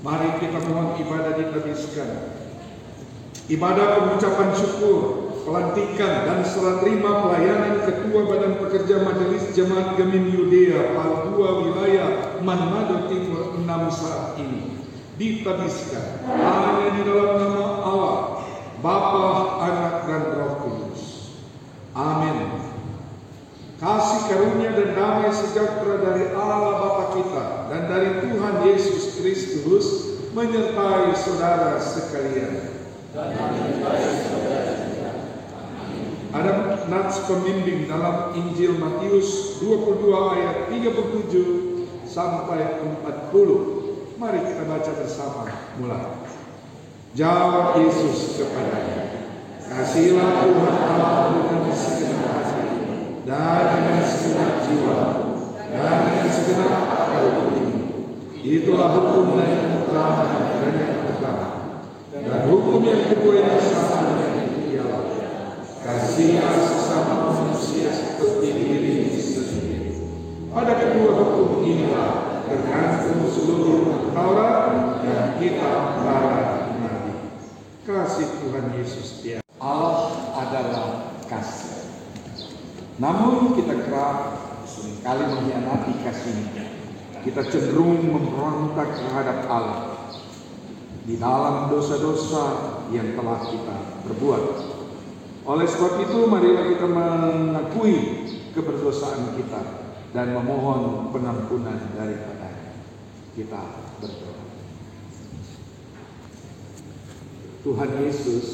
Mari kita mohon ibadah diteruskan. Ibadah pengucapan syukur, pelantikan dan serah terima pelayanan Ketua Badan Pekerja Majelis Jemaat Gemini Yudea Pal 2 wilayah Manado Timur 6 saat ini ditabiskan hanya di dalam nama Allah, Bapa, Anak dan Roh Kudus. Amin. Kasih karunia dan damai sejahtera dari Allah Bapa kita dan dari Tuhan Yesus Kristus menyertai saudara sekalian. Ada nats pembimbing dalam Injil Matius 22 ayat 37 sampai 40. Mari kita baca bersama. Mulai. Jawab Yesus kepadanya, "Kasihilah Tuhan Allah dengan segenap hati, dan dengan segenap jiwa, dan dengan segenap akal budi. Itulah hukum yang pertama dan yang pertama. Dan hukum yang kedua yang sama ialah kasihilah sesama manusia seperti diri sendiri. Pada kedua hukum inilah tergantung seluruh Taurat dan kitab para nabi." Kasih Tuhan Yesus dia. Allah adalah kasih. Namun kita kerap seringkali mengkhianati kasih-Nya. Kita cenderung memberontak terhadap Allah di dalam dosa-dosa yang telah kita perbuat. Oleh sebab itu, marilah kita mengakui keberdosaan kita dan memohon pengampunan daripada-Nya. Kita berdoa. Tuhan Yesus,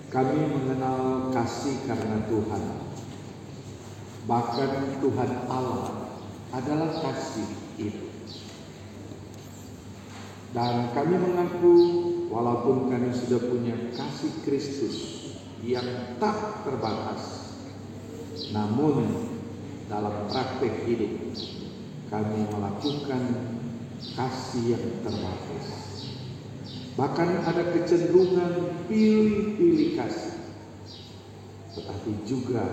kami mengenal kasih karena Tuhan. Bahkan Tuhan Allah adalah kasih itu. Dan kami mengaku walaupun kami sudah punya kasih Kristus yang tak terbatas, namun dalam praktek hidup kami melakukan kasih yang terbatas. Bahkan ada kecenderungan pilih-pilih kasih. Tetapi juga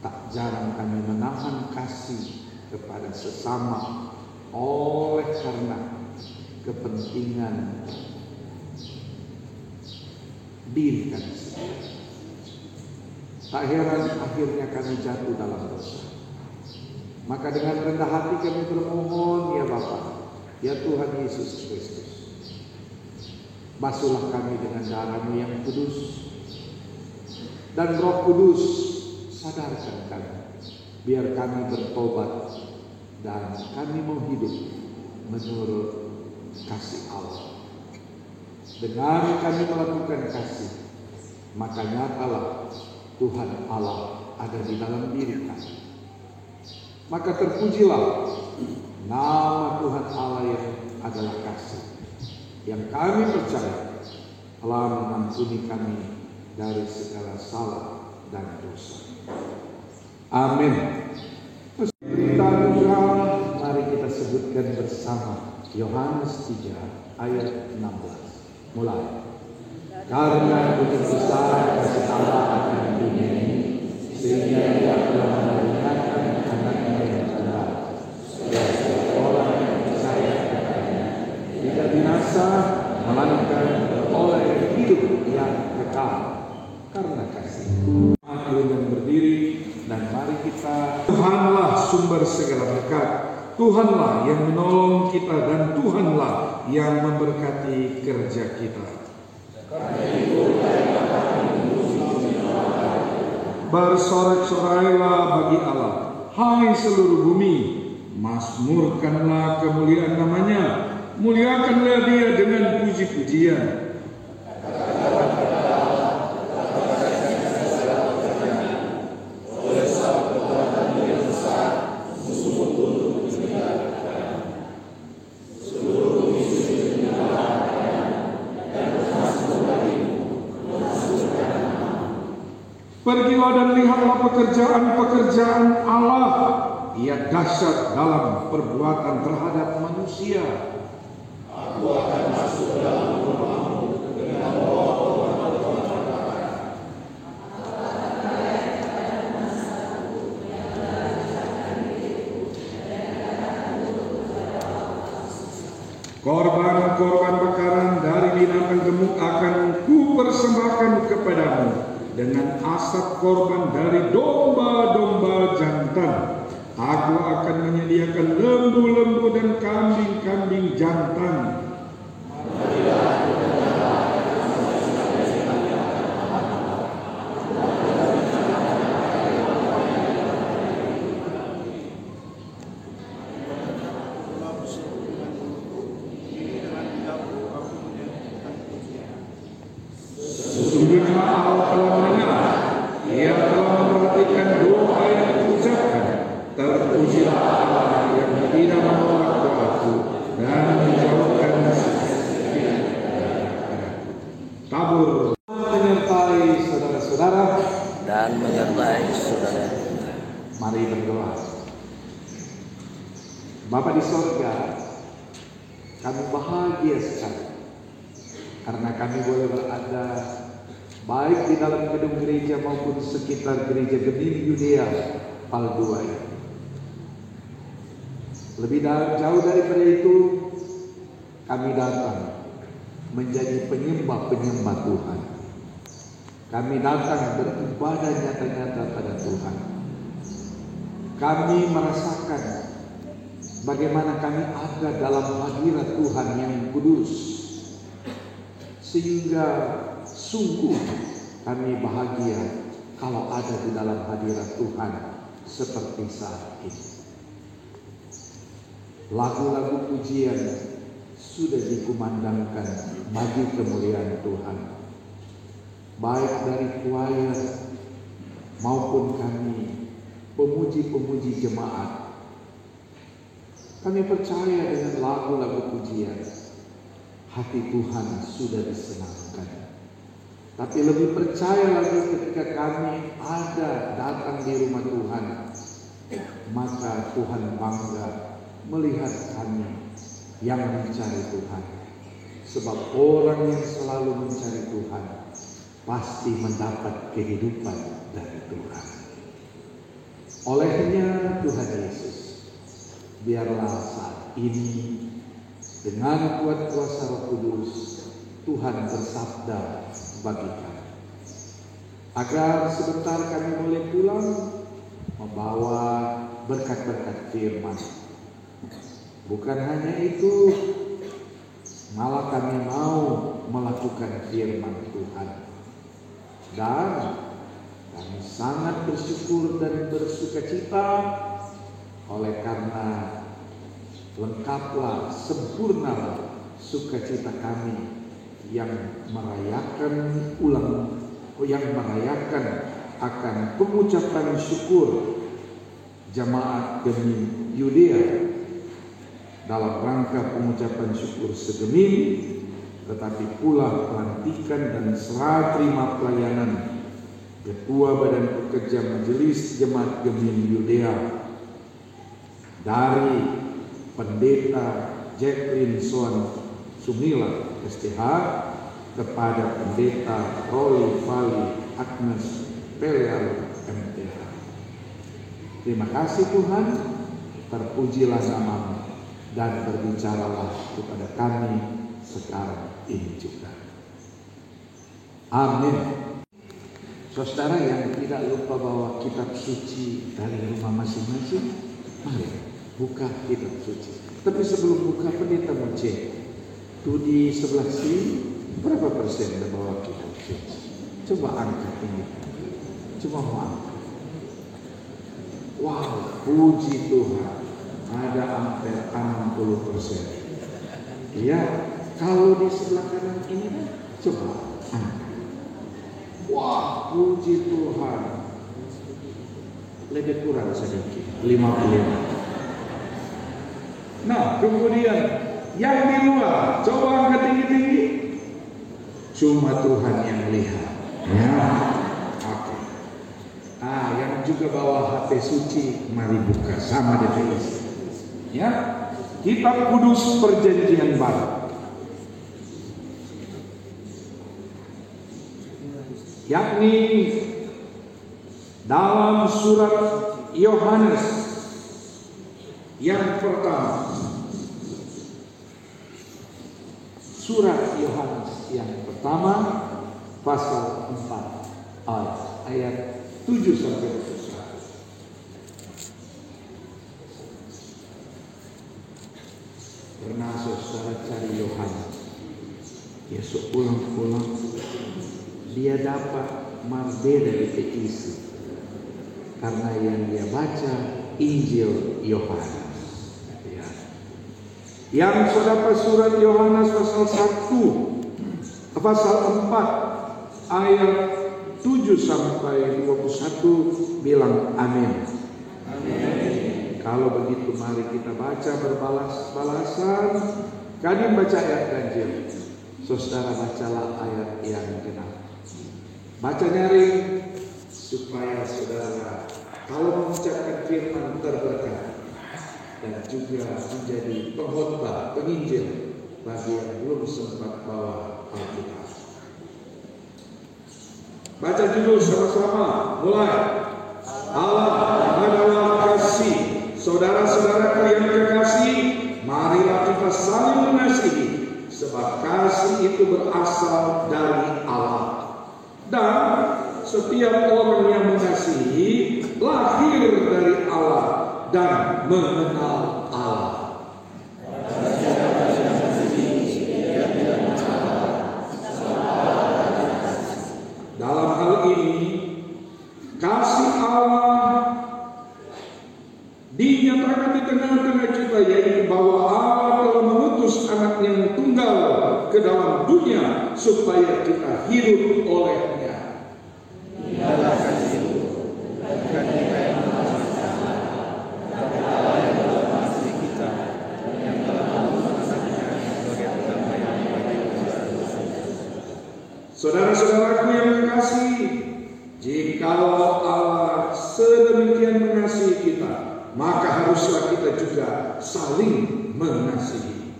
tak jarang kami menahan kasih kepada sesama oleh karena kepentingan diri kami sendiri. Tak heran akhirnya kami jatuh dalam dosa. Maka dengan rendah hati kami bermohon, ya Bapa, ya Tuhan Yesus Kristus, basuhlah kami dengan darah-Mu yang kudus, dan Roh Kudus sadarkan kami, biar kami bertobat dan kami mau hidup menurut kasih Allah. Dengan kami melakukan kasih, maka nyatalah Tuhan Allah ada di dalam diri kami. Maka terpujilah nama Tuhan Allah yang adalah kasih, yang kami percaya telah mengampuni kami dari segala salah dan dosa. Amin. Berita anugerah, mari kita sebutkan bersama Yohanes 3 ayat 16. Mulai. Karena begitu besar kasih Allah akan dunia ini, sehingga Dia telah mengaruniakan Anak-Nya yang tunggal, supaya setiap orang yang percaya kepadanya tidak binasa, melainkan beroleh hidup yang kekal. Karena kasih. Mari yang berdiri dan mari kita. Tuhanlah sumber segala berkat. Tuhanlah yang menolong kita dan Tuhanlah yang memberkati kerja kita. Bersorak-sorailah bagi Allah, hai seluruh bumi, mazmurkanlah kemuliaan namanya, muliakanlah Dia dengan puji-pujian. Pergilah dan lihatlah pekerjaan-pekerjaan Allah. Ia dahsyat dalam perbuatan terhadap manusia. Aku akan masuk dalam rumah-Mu dengan Korban-korban bakaran dari binatang gemuk akan kupersembahkan kepadamu dengan asap korban dari domba-domba jantan. Aku akan menyediakan lembu-lembu dan kambing-kambing jantan. Sesungguhnya Allah telah mendengar, Ia telah memperhatikan doa yang diucapkan. Terpujilah Allah yang tidak menolak doaku dan menjauhkan tabur menyertai saudara-saudara dan menyertai saudara. Mari berdoa. Bapa di sorga, kami bahagia sekali karena kami boleh berada baik di dalam gedung gereja maupun sekitar gereja Gemini Yudea Palduai. Lebih jauh daripada itu, kami datang menjadi penyembah-penyembah Tuhan. Kami datang beribadah nyata-nyata pada Tuhan. Kami merasakan bagaimana kami ada dalam hadirat Tuhan yang kudus, sehingga sungguh kami bahagia kalau ada di dalam hadirat Tuhan seperti saat ini. Lagu-lagu pujian sudah dikumandangkan bagi kemuliaan Tuhan, baik dari choir maupun kami pemuji-pemuji jemaat. Kami percaya dengan lagu-lagu pujian hati Tuhan sudah disenangkan. Tapi lebih percaya lagi ketika kami ada datang di rumah Tuhan, maka Tuhan bangga melihat kami yang mencari Tuhan. Sebab orang yang selalu mencari Tuhan pasti mendapat kehidupan dari Tuhan. Olehnya Tuhan Yesus, biarlah saat ini dengan kuat kuasa Roh Kudus Tuhan bersabda bagi kami, agar sebentar kami boleh pulang membawa berkat-berkat firman. Bukan hanya itu, malah kami mau melakukan firman Tuhan. Dan kami sangat bersyukur dan bersukacita oleh karena lengkaplah, sempurnalah sukacita kami yang merayakan akan pengucapan syukur jemaat Gemini Yudea dalam rangka pengucapan syukur segemini, tetapi pula pelantikan dan serah terima pelayanan Ketua Badan Pekerja Majelis Jemaat Gemini Yudea dari Pendeta Jacqueline Soan Sumila STH kepada Pendeta Rolly Vali Agnes Peleal MTH. Terima kasih Tuhan, terpujilah namamu dan berbicaralah kepada kami sekarang ini juga. Amin. Saudara yang tidak lupa bawa kitab suci dari rumah masing-masing, mari buka kitab suci. Tapi sebelum buka, pendeta mau cek tuh di sebelah sini berapa persen yang bawa kitab suci. Coba angkat ini, coba mau angkat. Wow, puji Tuhan, ada hampir 60%. Ya, kalau di sebelah kanan ini coba angkat. Wah, puji Tuhan, lebih kurang sedikit, 55. Nah, kemudian yang di luar, coba angkat tinggi-tinggi. Cuma Tuhan yang lihat. Ya, oke. Yang juga bawa HP suci, mari buka sama DPS. Ya, Kitab Kudus Perjanjian Baru. Yakni dalam surat Yohanes yang pertama surat Yohanes yang pertama pasal 4 ayat 7 sampai 11. Pernah saudara cari Yohanes, dia pulang-pulang dia dapat marbeda di isi karena yang dia baca Injil Yohanes. Yang saudara surat Yohanes pasal 1 pasal 4 ayat 7 sampai 21 bilang amin. Amin. Kalau begitu mari kita baca berbalas-balasan. Kami baca ayat ganjil. Saudara bacalah ayat yang genap. Baca nyaring supaya saudara kalau mengucapkan firman terberkati dan juga menjadi pengkhotbah, penginjil bagi yang belum sempat bawa Alkitab. Baca judul sama-sama, mulai. Allah adalah kasih. Saudara-saudaraku yang kekasih, marilah kita saling mengasihi, sebab kasih itu berasal dari Allah. Dan setiap orang yang mengasihi lahir dari Allah dan mengenal Allah. Dalam hal ini, kasih Allah dinyatakan di tengah-tengah kita, yaitu bahwa Allah telah mengutus anak yang tunggal ke dalam dunia supaya kita hidup olehnya. Saudara-saudaraku yang kekasih, jikalau Allah sedemikian mengasihi kita, maka haruslah kita juga saling mengasihi.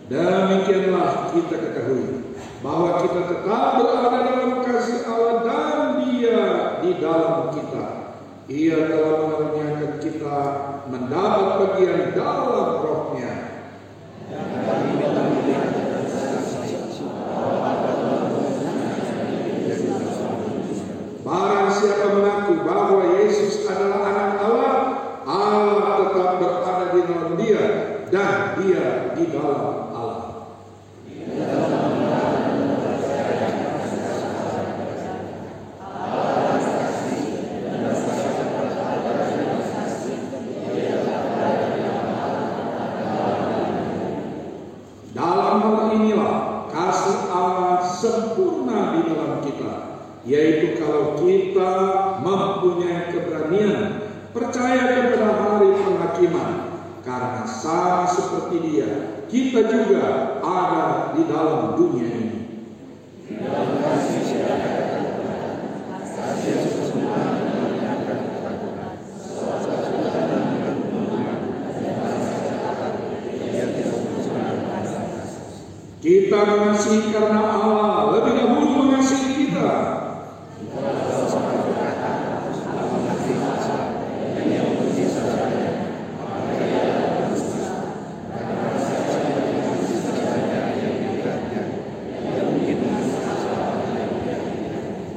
Demikianlah kita ketahui bahwa kita tetap berada dalam kasih Allah dan Dia di dalam kita. Ia telah mengaruniakan kita mendapat bagian dalam Roh-Nya. Barang siapa mengaku bahwa Yesus adalah anak Allah, Allah tetap berada di dalam Dia dan Dia di dalam Allah. Sempurna di dalam kita, yaitu kalau kita mempunyai keberanian percaya kepada hari penghakiman, karena sama seperti Dia, kita juga ada di dalam dunia ini. Kita mengasihi karena Allah lebih dahulu mengasihi kita.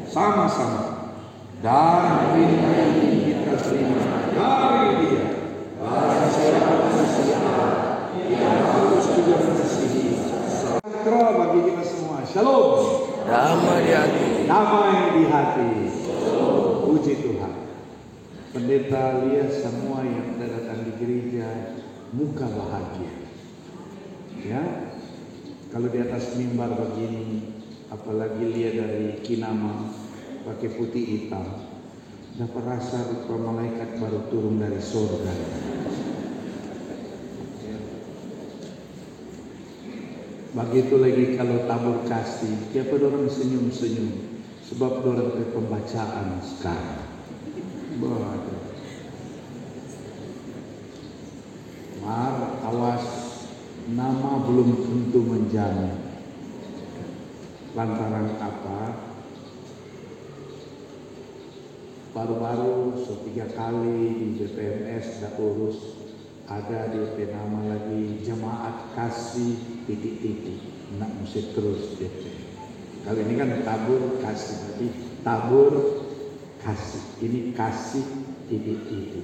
Sama-sama. Dan perintah ini kita terima dari Dia. Barang siapa mengasihi Allah, dia harus juga mengasihi sejahtera bagi kita semua. Shalom. Damai di hati. Damai di hati. Puji Tuhan. Pendeta lihat semua yang datang di gereja muka bahagia. Ya, kalau di atas mimbar begini, apalagi lihat dari Kinama pakai putih hitam, dapat rasa rupa malaikat baru turun dari surga. Begitu lagi kalau tabur kasih, tiap orang senyum-senyum, sebab orang ke pembacaan sekarang. Mar, awas, nama belum tentu menjamin. Lantaran apa? baru-baru 3 kali di BPMS dah urus, ada DP nama lagi Jemaat Kasih titik-titik, nak mesti terus DP. Kalau ini kan tabur kasih, berarti tabur kasih, ini kasih titik-titik.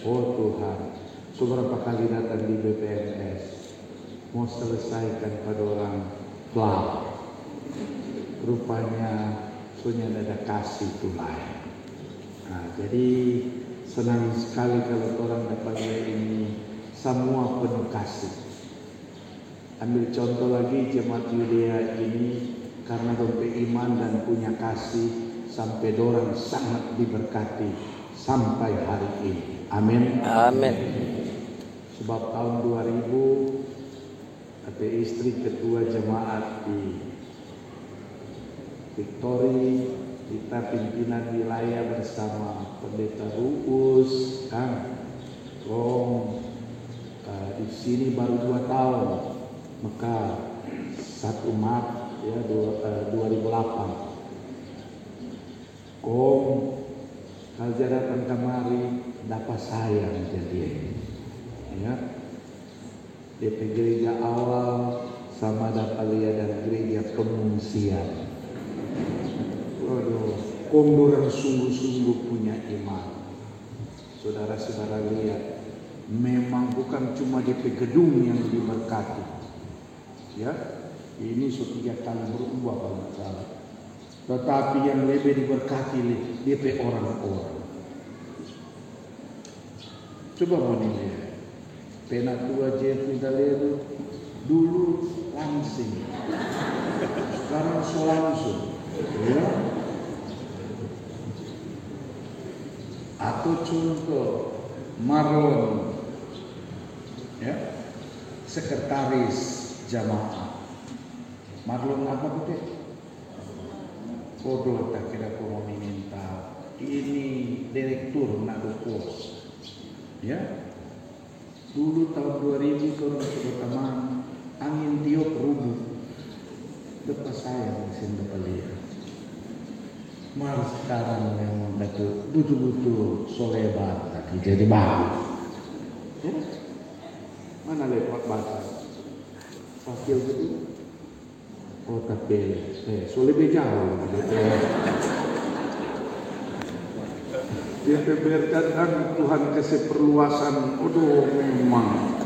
Oh Tuhan, seberapa kali datang di BPMS, mau selesaikan pada orang flat, rupanya punya ada kasih tulai. Nah, jadi senang sekali kalau orang dapat ini semua penuh kasih. Ambil contoh lagi jemaat Yudea ini, karena beriman dan punya kasih sampai dorang sangat diberkati sampai hari ini. Amin. Amin. Sebab tahun 2000 ada istri ketua jemaat di Victory, kita pimpinan wilayah bersama pendeta Ruus, kan, di sini baru 2 tahun, maka 1 Maret ya 2008. Kalau datang kemari dapat sayang jadi, ya. DP gereja awal sama dapat lihat dan gereja pengungsian. Waduh, orang sungguh-sungguh punya iman. Saudara-saudara lihat, memang bukan cuma DP gedung yang diberkati, ya. Ini 3 kali berubah kalau tidak salah. Tetapi yang lebih diberkati DP orang-orang. Coba mau dilihat. Penatua Jeffrey Daledo dulu langsing, sekarang langsung, ya. Atau contoh Marlon, ya, sekretaris jamaah. Marlon apa betul? Kodoh tak kira aku mau minta ini direktur nak pos, ya. Dulu tahun 2000 orang sudah teman angin tiup rubuh, lepas saya mesin lihat. Mal sekarang memang betul-betul solebat lagi jadi bagus. Ya? Mana lewat batas? Wakil betul. Oh tapi, lebih jauh. Dia biarkan Tuhan kasih perluasan, memang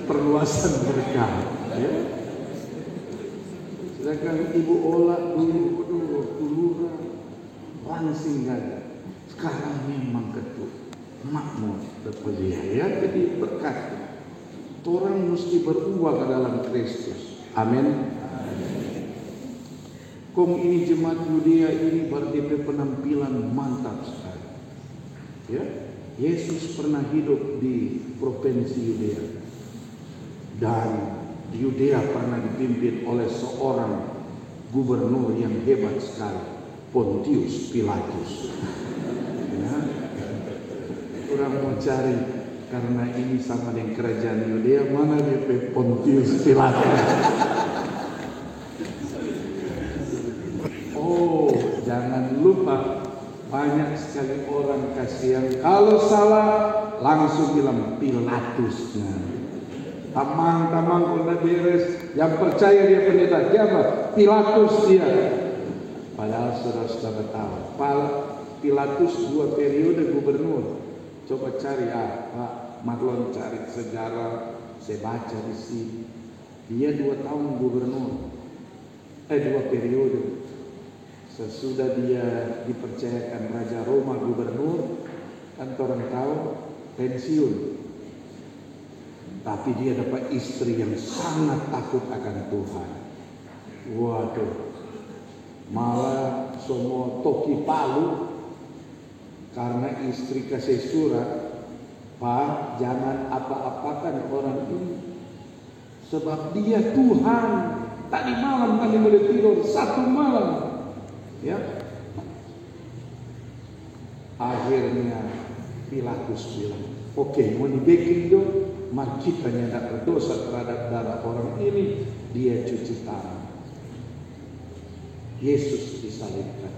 perluasan berkah, ya. Sedangkan Ibu Ola dulu, Lurah langsing aja. Sekarang memang ketuk makmur berpelia, ya. Jadi berkat. Orang mesti berubah ke dalam Kristus. Amin. Ini jemaat Yudea ini berdiri penampilan mantap sekali. Ya, Yesus pernah hidup di provinsi Yudea dan Yudea pernah dipimpin oleh seorang gubernur yang hebat sekali, Pontius Pilatus. Ya, orang mau cari karena ini sama dengan kerajaan Yudea, mana DP Pontius Pilatus? Jangan lupa banyak sekali orang kasihan kalau salah langsung bilang Pilatus. Tamang-tamang udah beres, yang percaya dia pendeta siapa? Pilatus dia. Padahal saudara-saudara tahu, Pilatus 2 periode gubernur. Coba cari Pak Marlon, cari sejarah, saya baca di sini. Dia 2 tahun gubernur, 2 periode. Sesudah dia dipercayakan Raja Roma gubernur, kan orang tahu pensiun. Tapi dia dapat istri yang sangat takut akan Tuhan. Waduh, malah semua toki palu karena istri kasih surat, Pak jangan apa-apakan orang ini, sebab dia Tuhan. Tadi malam kami boleh tidur 1 malam. Ya, akhirnya Pilatus bilang, oke, mau dibikin dong, mari kita tidak berdosa terhadap darah orang ini. Dia cuci tangan. Yesus disalibkan.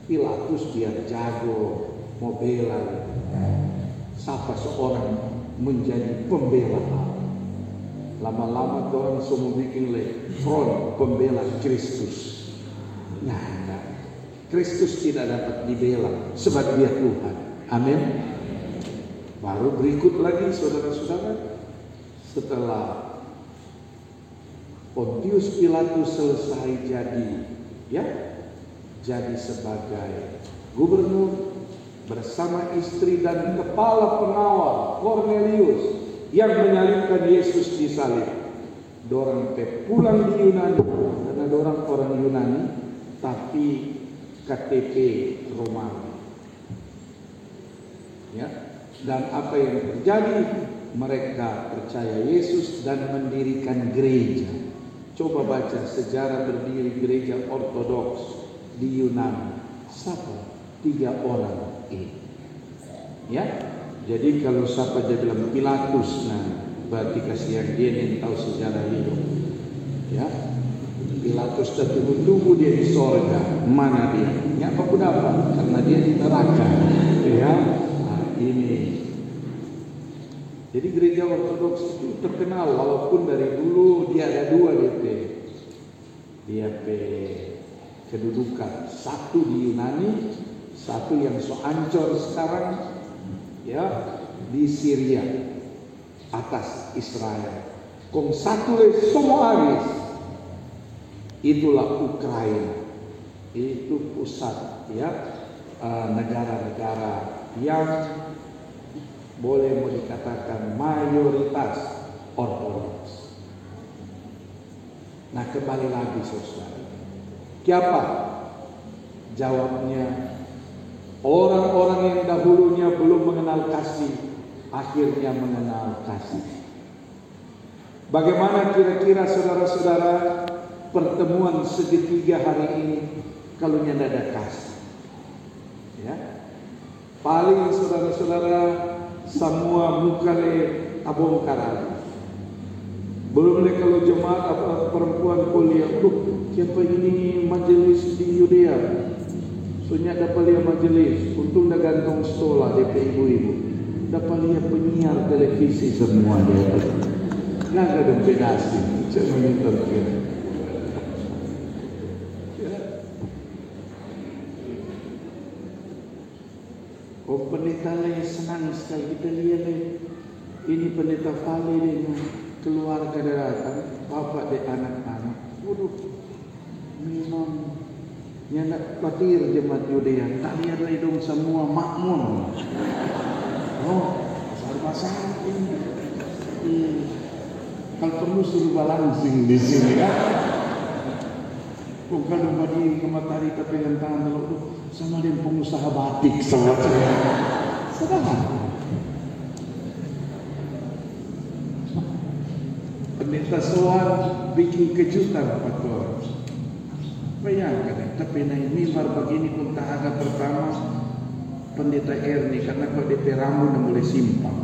Pilatus biar jago mau bela, siapa seorang menjadi pembela Allah. Lama-lama orang semua bikin front pembela Kristus. Nah, Kristus tidak dapat dibela sebab dia Tuhan. Amin. Baru berikut lagi saudara-saudara, setelah Pontius Pilatus selesai jadi sebagai gubernur bersama istri dan kepala pengawal Cornelius yang menyalibkan Yesus disalib. Dorang pulang di Yunani karena dorang orang Yunani tapi KTP Romawi. Ya, dan apa yang terjadi? Mereka percaya Yesus dan mendirikan gereja. Coba baca sejarah berdiri gereja Ortodoks di Yunani. Siapa? 3 orang ini. Ya, jadi kalau siapa dia bilang Pilatus, nah berarti kasihan dia yang tahu sejarah hidup. Ya, Pilatus tertunggu-tunggu dia di sorga. Mana dia? Ya apa pun apa? Karena dia di neraka. Ya, nah, ini. Jadi gereja Ortodoks itu terkenal walaupun dari dulu dia ada 2 dia kedudukan. Satu di Yunani, satu yang so ancor sekarang ya di Syria atas Israel. Kong satu semua habis. Itulah Ukraina. Itu pusat ya negara-negara yang boleh mau dikatakan mayoritas Ortodoks. Nah, kembali lagi saudara. Siapa? Jawabnya orang-orang yang dahulunya belum mengenal kasih, akhirnya mengenal kasih. Bagaimana kira-kira saudara-saudara pertemuan segitiga hari ini kalau tidak ada kasih? Ya, paling saudara-saudara semua muka abongkar. Belum lagi kalau jemaat perempuan kuliah, siapa ini majelis di Yudea? Soalnya dapat lihat majelis, untung dah gantung stola DP ibu-ibu. Dapat lihat penyiar televisi semua dia. Nggak ada pedasi, cuma minta kira. Oh, pendeta senang sekali kita lihat ini pendeta Fali dengan keluarga datang, bapak dan anak-anak. Waduh, memang nyandak patir jemaat Yudea. Tak lihat dong semua makmur. Oh, pasar-pasar ini. Kalau perlu suruh balancing di sini ya. Bukan bagi ke matahari tapi tangan lalu sama dengan pengusaha batik sangat sederhana. Pendeta Soan bikin kejutan Pak Tuan. Bayangkan, tapi naik mimbar begini pun tak ada pertama Pendeta Erni karena kalau DP rambut dah boleh simpang.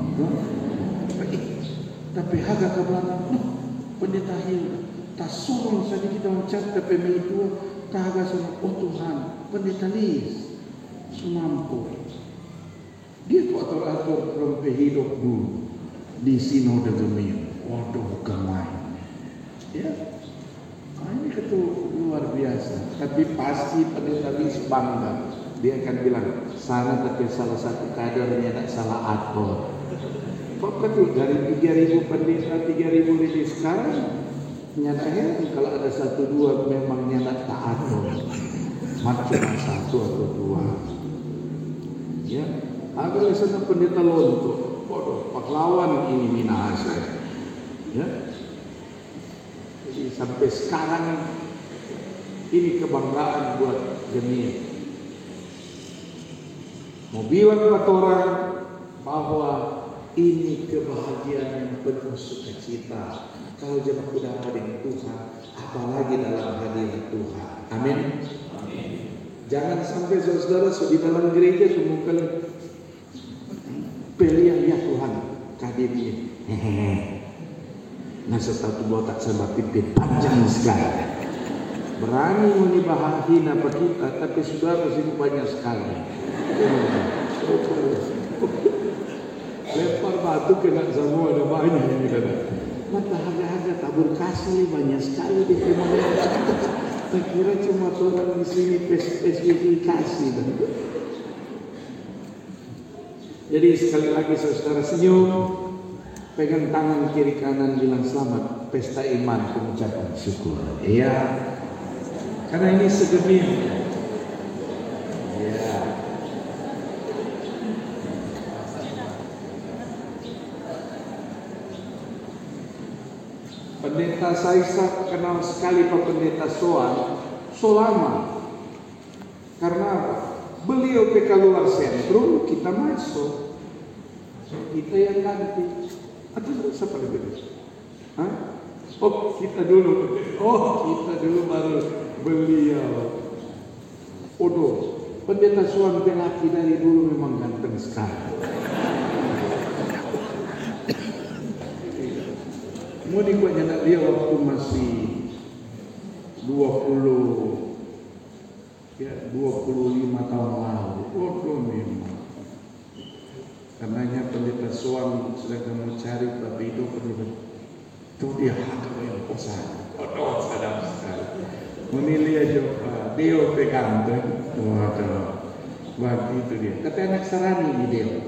Tapi harga ke belakang, Pendeta Hilda. Tak suruh saja kita mencat tapi itu kaga sama Tuhan Pendeta Lis semampu dia tu atur-atur rompe hidup dulu di sinode gemir. Waduh gamai ya, ini itu luar biasa. Tapi pasti Pendeta Lis bangga, dia akan bilang sana tapi salah satu kadernya tak salah atur. Kok betul dari 3.000 pendeta 3.000 ini sekarang nyatanya kalau ada 1-2 memang nyata tak atur, macam 1 atau 2. Ya, ada sana pendeta lontok, bodoh, pahlawan ini Minahasa. Ya, jadi sampai sekarang ini kebanggaan buat Gemir. Mau bilang kepada orang bahwa ini kebahagiaan yang penuh sukacita. Kalau jemaat udah dengan Tuhan, apalagi dalam hadirat Tuhan. Amin. Jangan sampai saudara di dalam gereja temukan pilihan ya Tuhan KDB. Nah setelah itu botak sama pimpin panjang sekali. berani menibah hina kita, tapi saudara sini banyak sekali. Lempar batu kena semua, ada banyak ini kena. Mata harga-harga tabur kasih banyak sekali di Kementerian. Saya kira cuma orang di sini spesifikasi. Jadi sekali lagi saudara senyum, pegang tangan kiri kanan, bilang selamat pesta iman, pengucapan syukur. Iya, karena ini segenap. Iya. Pendeta Saisa kenal sekali Pak Pendeta Soan lama. Karena apa? Beliau PK luar sentrum, kita masuk. Kita yang ganti. Atau siapa lebih? Hah? Oh, kita dulu. Kita dulu baru beliau. Odo, Pendeta Soan laki dari dulu memang ganteng sekali. Mau dikuatnya dia waktu masih 25 tahun lalu. Memang. Karenanya Pendeta Soan sedang mau cari tapi itu perlu. Tuh dia hakam yang kosan. Sadap sekali. Menilia juga dia pegang tuh. Waktu itu dia. Kata anak Sarani ini dia.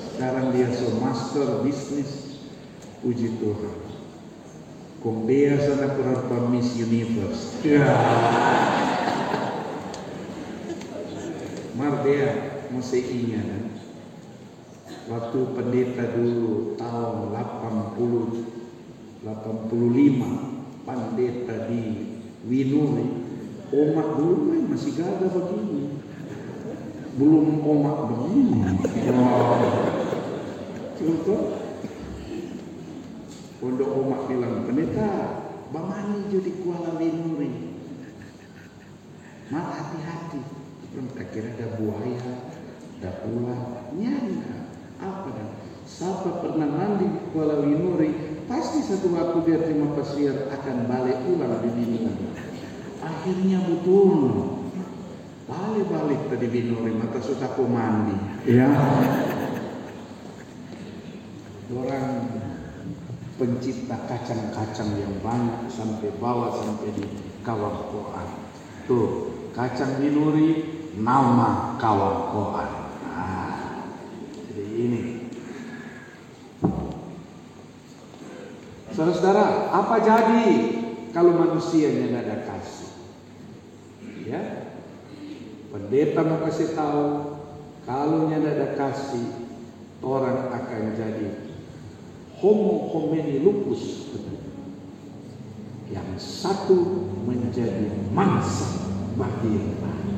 Sekarang dia master bisnis. Puji Tuhan. Kung dia sana kurang Miss Universe. Mar dia masih ingat kan? Waktu pendeta dulu tahun 85 pendeta di Winuri, omak dulu masih gagah begini. Belum omak begini. Contoh Pondok Omak bilang, pendeta, bamani jadi Kuala Winuri. Mal hati-hati. Tak kira ada buaya, ada ular, nyanda. Apa dan? Siapa pernah mandi di Kuala Winuri, pasti satu waktu dia terima pasir akan balik ulang di dunia. Akhirnya betul. Balik tadi Winuri, maka sudah aku mandi. Ya. Orang pencipta kacang-kacang yang banyak sampai bawah sampai di kawang koan. Tuh, kacang Winuri nama kawang koan. Jadi ini. Saudara-saudara, apa jadi kalau manusianya tidak ada kasih? Ya. Pendeta mau kasih tahu, kalau tidak ada kasih, orang akan jadi homo homini lupus, yang satu menjadi mangsa bagi yang lain.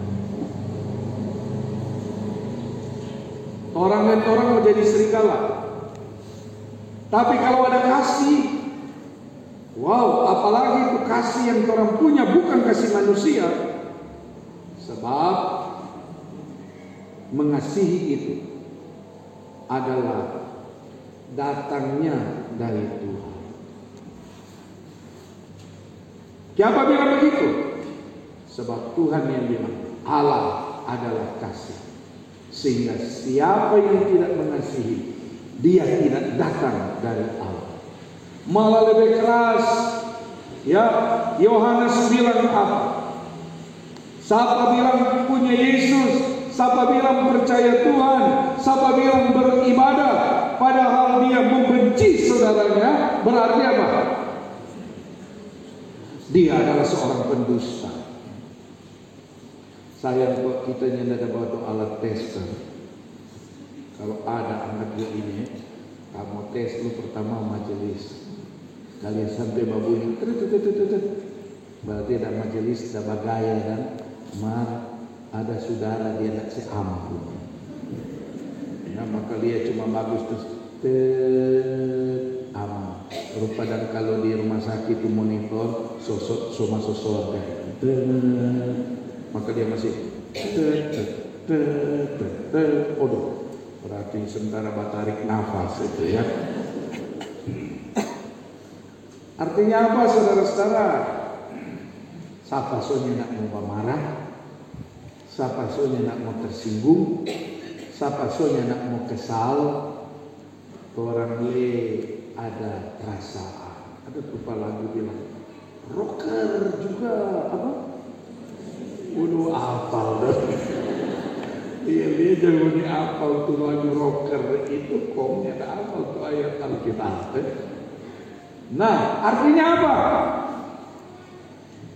Orang dan orang menjadi serigala. Tapi kalau ada kasih, wow, apalagi itu kasih yang orang punya bukan kasih manusia, sebab mengasihi itu adalah datangnya dari Tuhan. Siapa bilang begitu? Sebab Tuhan yang bilang Allah adalah kasih. Sehingga siapa yang tidak mengasihi, dia tidak datang dari Allah. Malah lebih keras. Ya, Yohanes bilang apa? Siapa bilang punya Yesus, siapa bilang percaya Tuhan, siapa bilang beribadah, padahal dia membenci saudaranya, berarti apa? Dia adalah seorang pendusta. Sayang kok kita tidak ada bawa alat tester. Kalau ada anak gue ini, kamu tes dulu pertama majelis. Kalian sampai babunyi, berarti ada majelis, ada bagaya kan? Mar, ada saudara dia nak seampun. Ya, maka dia cuma bagus terus aman. Rupa dan kalau di rumah sakit itu monitor sosok maka dia masih odoh. Berarti sementara tarik nafas itu ya. Artinya apa saudara-saudara? Siapa soalnya nak mau marah, siapa soalnya nak mau tersinggung, siapa soalnya nak mau kesal, orang le ada perasaan. Ada tupa lagu bilang, rocker juga apa? Udah apal dah. Iya dia jangan apal tuh lagu rocker itu, komnya ada apal tuh ayat Alkitab. Nah, artinya apa?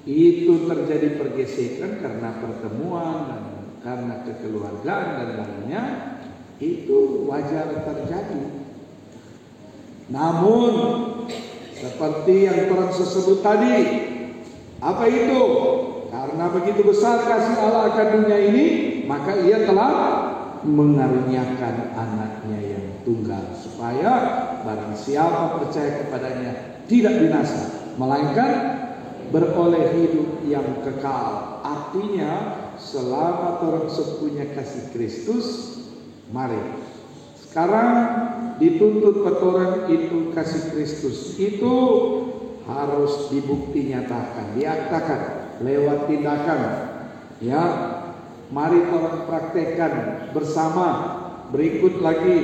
Itu terjadi pergesekan karena pertemuan dan karena kekeluargaan dan lainnya, itu wajar terjadi. Namun seperti yang Tuhan sebut tadi, apa itu? Karena begitu besar kasih Allah akan dunia ini, maka Ia telah mengaruniakan anaknya yang tunggal, supaya barang siapa percaya kepadanya tidak binasa, melainkan beroleh hidup yang kekal. Artinya selama orang punya kasih Kristus, mari sekarang dituntut orang itu kasih Kristus itu harus dibukti nyatakan, diaktakan lewat tindakan. Ya, mari orang praktekkan bersama. Berikut lagi,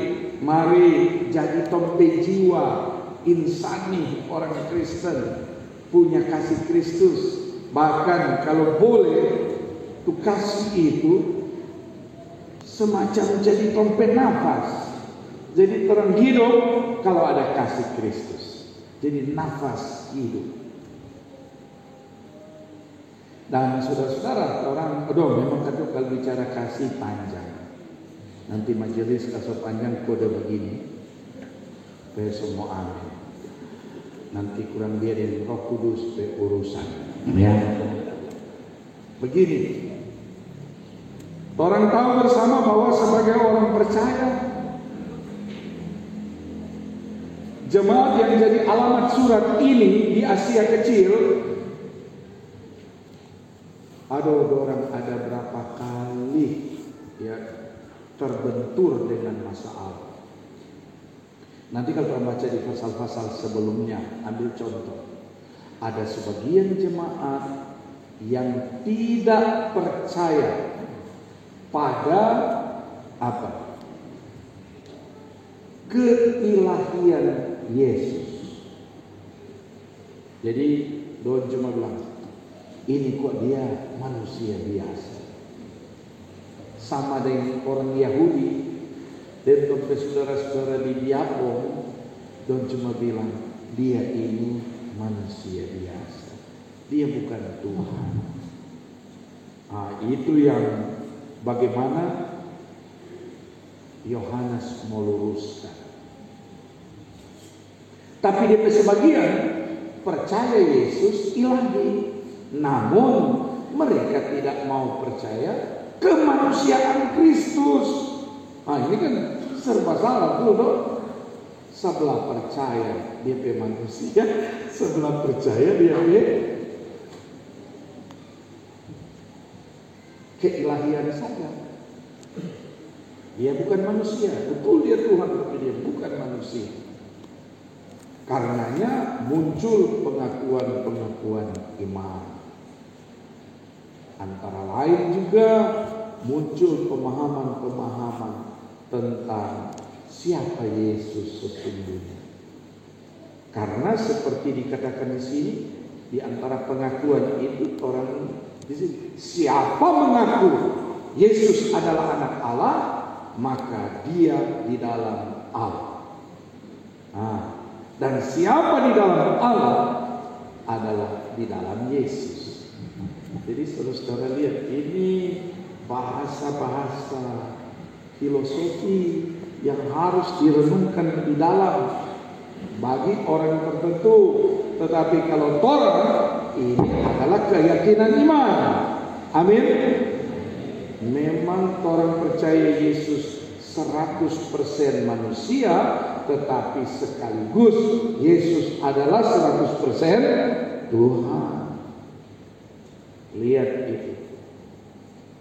mari jadi tompe jiwa insani orang Kristen, punya kasih Kristus. Bahkan kalau boleh, tuh kasih itu semacam jadi tompe nafas. Jadi terang hidup kalau ada kasih Kristus. Jadi nafas hidup. Dan saudara-saudara, orang, memang kalau bicara kasih panjang. Nanti majelis kasih panjang kode begini. Besok mau amin. Nanti kurang biarin Roh Kudus berurusan. Ya. Begini. Orang tahu bersama bahwa sebagai orang percaya, jemaat yang jadi alamat surat ini di Asia Kecil, orang ada berapa kali ya terbentur dengan masalah. Nanti kalau baca di pasal-pasal sebelumnya, ambil contoh. Ada sebagian jemaat yang tidak percaya pada apa? Keilahian Yesus. Jadi Don cuma bilang, ini kok dia manusia biasa. Sama dengan orang Yahudi. Dan sampai saudara-saudara di Biapong, Don cuma bilang, dia ini manusia biasa. Dia bukan Tuhan. Nah, itu yang bagaimana Yohanes mau luruskan. Tapi dia sebagian percaya Yesus ilahi. Namun mereka tidak mau percaya kemanusiaan Kristus. Nah ini kan serba salah tuh. Sebelah percaya dia manusia, sebelah percaya dia keilahian saja. Dia bukan manusia, betul dia Tuhan, tapi dia bukan manusia. Karenanya muncul pengakuan-pengakuan iman. Antara lain juga muncul pemahaman-pemahaman tentang siapa Yesus sesungguhnya. Karena seperti dikatakan di sini, di antara pengakuan itu orang di sini, siapa mengaku Yesus adalah anak Allah, maka dia di dalam Allah. Nah, dan siapa di dalam Allah adalah di dalam Yesus. Jadi saudara-saudara lihat, ini bahasa-bahasa filosofi yang harus direnungkan di dalam bagi orang tertentu. Tetapi kalau Torah, ini adalah keyakinan iman. Amin. Memang orang percaya Yesus 100% manusia, tetapi sekaligus Yesus adalah 100% Tuhan. Lihat itu.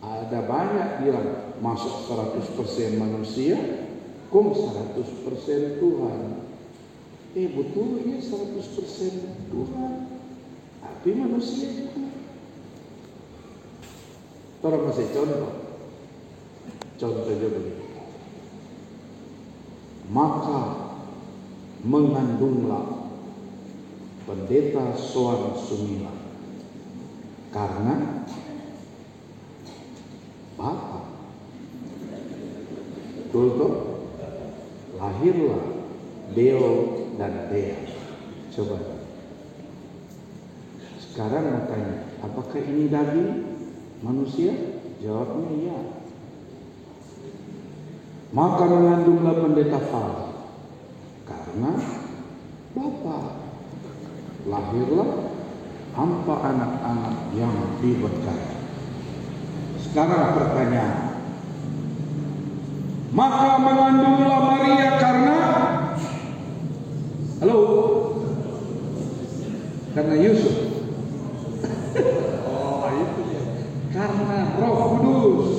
Ada banyak bilang masuk 100% manusia, kok 100% Tuhan. Betul ya 100% Tuhan, tapi manusia juga. Orang masih contoh. Contohnya begini. Maka mengandunglah pendeta Soan Sumilang karena Bapak. Betul toh? Lahirlah Deo dan Dea. Coba. Sekarang mau tanya, apakah ini daging manusia? Jawabnya iya. Maka mengandunglah pendeta Fal karena Bapak. Lahirlah hampa anak-anak yang diberkati. Sekarang pertanyaan. Maka mengandunglah Maria karena halo? Karena Yusuf. Oh, itu ya. Karena Roh Kudus.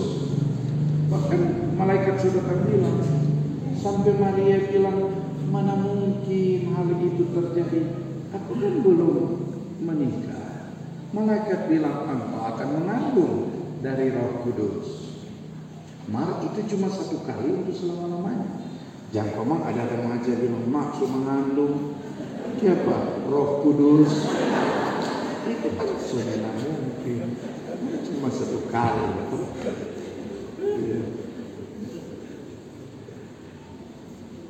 Bahkan malaikat sudah bilang, sampai Maria bilang, mana mungkin hal itu terjadi? Aku kan belum menikah. Malaikat bilang, engkau akan mengandung dari Roh Kudus. Itu cuma satu kali untuk selama-lamanya. Jangan komang ada remaja bilang, maksud mengandung siapa? Roh Kudus. Itu kan sudah mungkin. Cuma satu kali.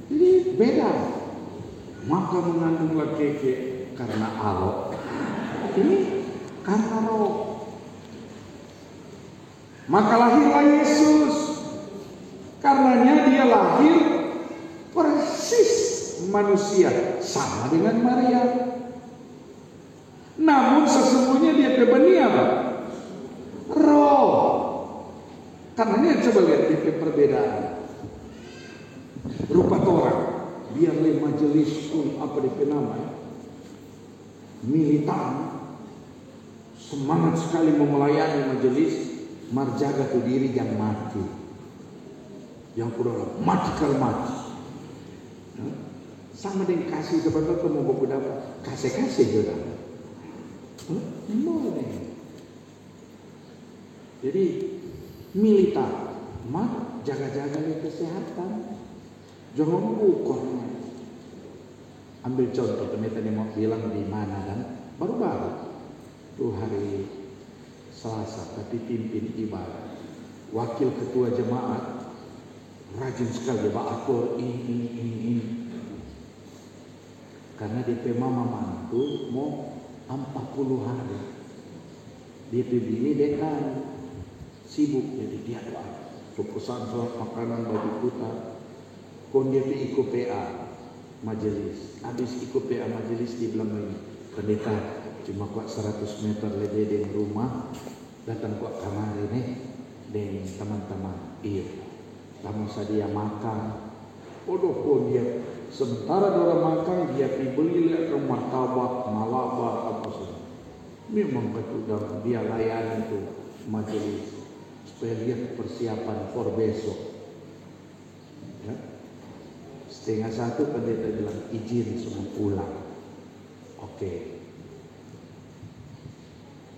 Jadi beda. Maka mengandunglah keke karena Allah. Ini karena Roh. Maka lahirlah Yesus. Karenanya dia lahir persis manusia, sama dengan Maria. Namun sesungguhnya dia benih apa? Roh. Karenanya coba lihat perbedaan. Rupa orang, biar majelis apa namanya? Militan. Semangat sekali memelayani majelis. Marjaga tu diri yang mati. Yang kurang mati kalau mati. Sama dengan kasih sebenarnya mau buku dapat kasih juga. Boleh. Jadi militan, jaga-jaga kesehatan. Jangan ukurnya. Ambil contoh pendeta yang mau bilang di mana kan? Baru-baru tuh hari Selasa tadi pimpin ibadah. Wakil ketua jemaat rajin sekali atur ini. Karena DP mama mantu mau 40 hari. DP bini dekan sibuk jadi dia doa. Pesan soal makanan bagi putar. Kon dia ikut PA majelis. Habis ikut PA majelis di bilang ini pendeta cuma kuat 100 meter lebih dari rumah. Datang kuat kamar ini dengan teman-teman. Iya. Kamu sadia makan. Bodoh pun dia. Sementara orang makan dia dibeli rumah martabak, malabar apa saja. Memang ketudah dia layani itu majelis supaya lihat persiapan for besok. Ya. 12:30 pendeta bilang izin semua pulang. Oke.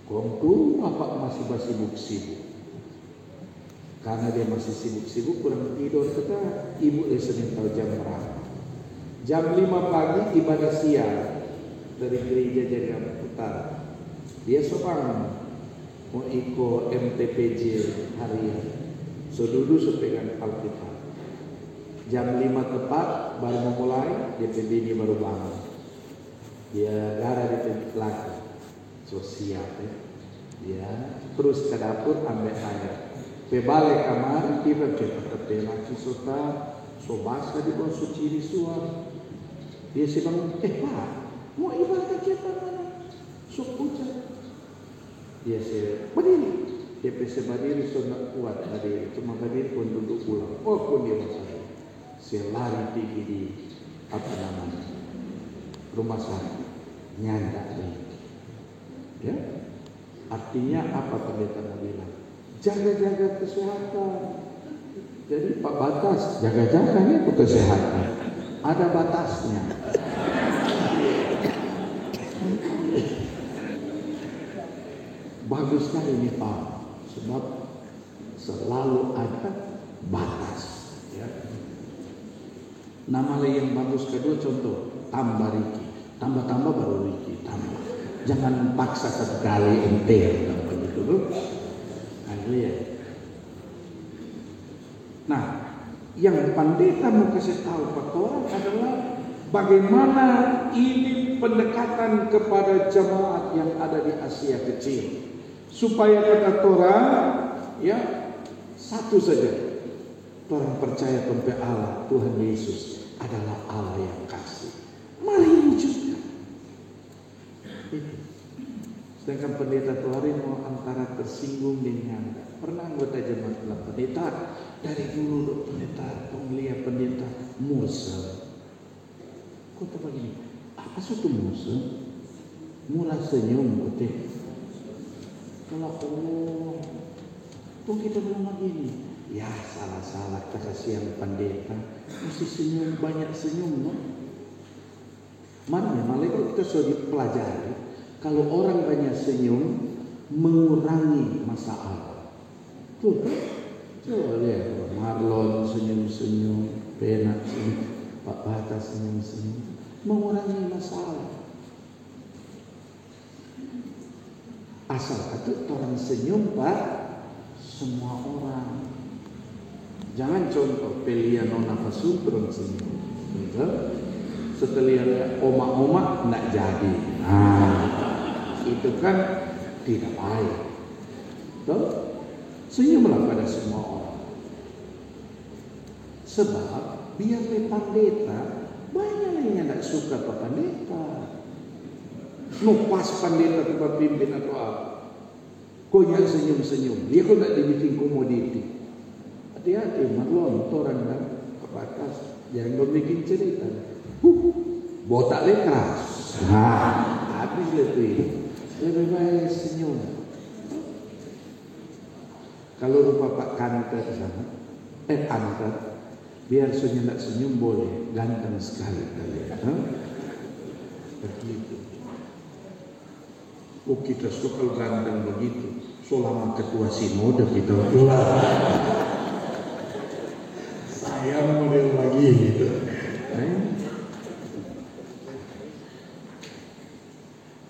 Kongku apa masih sibuk-sibuk. Karena dia masih sibuk-sibuk kurang tidur kita ibu Senin tahu jam berapa. Jam 5 pagi ibadah siang dari gereja Jaringan Utara. Dia seorang mau ikut MTPJ harian. Dulu sepegang Alkitab. Jam 5 tepat baru memulai, dia bini baru bangun. Dia gara di belakang. So siap ya. Dia terus ke dapur ambil air. Balik kamar tiba ke laki sota so basah di bawah suci di suar. Dia sedang Pak mau ibadah kita mana? Sok hujan. Dia berdiri. Dia berdiri so nak kuat berdiri. Cuma berdiri pun duduk pulang. Oh pun dia masalah. Saya lari pergi di rumah sakit nyandak dia. Ya, artinya apa pendeta bilang? Jaga-jaga kesehatan. Jadi Pak batas jaga-jaganya itu kesehatan. Ada batasnya. Bagus sekali ini Pak. Sebab selalu ada batas. Ya. Nama yang bagus kedua contoh, tambah Riki. Tambah-tambah baru Riki, tambah. Jangan paksa satu kali enter begitu tuh. Haleluya. Nah, yang pendeta mau kasih tahu pada orang adalah bagaimana ini pendekatan kepada jemaat yang ada di Asia Kecil. Supaya kata Torah, ya, satu saja. Orang percaya kepada Allah, Tuhan Yesus adalah Allah yang kasih. Mari wujudkan. Sedangkan pendeta Tuhan mau antara tersinggung dengan pernah anggota jemaat bilang, pendeta dari dulu pendeta pemilihan pendeta Musa. Kota begini, apa suatu Musa? Murah senyum kota. Kalau tuh kita bilang begini, ya salah-salah kasihan pendeta, mesti senyum, banyak senyum, no? Mana malah kalau kita sudah dipelajari, kalau orang banyak senyum mengurangi masalah. Tuh kan? Coba lihat, Marlon senyum-senyum, Penak senyum, Pak Bata senyum-senyum, mengurangi masalah. Asal itu orang senyum Pak, semua orang. Jangan contoh pilihan nona fasul terus senyum. Betul? Setelah oma-oma nak jadi. Nah, itu kan tidak baik. Betul? Senyumlah pada semua orang. Sebab biar pendeta banyak yang tidak suka Pak pendeta. Nupas pendeta tempat pimpin atau apa. Kau yang senyum-senyum. Dia kok tidak dibikin komoditi. Hati-hati, Marlon, orang kan ke atas. Jangan bikin cerita. Botak keras. Nah, habis lebih baik senyum. Kalau rupa Pak Kanter sana, Anter, biar senyum tak senyum boleh, ganteng sekali kalian. Begitu. Oh kita suka ganteng begitu. Selama ketua sinode kita saya model lagi gitu.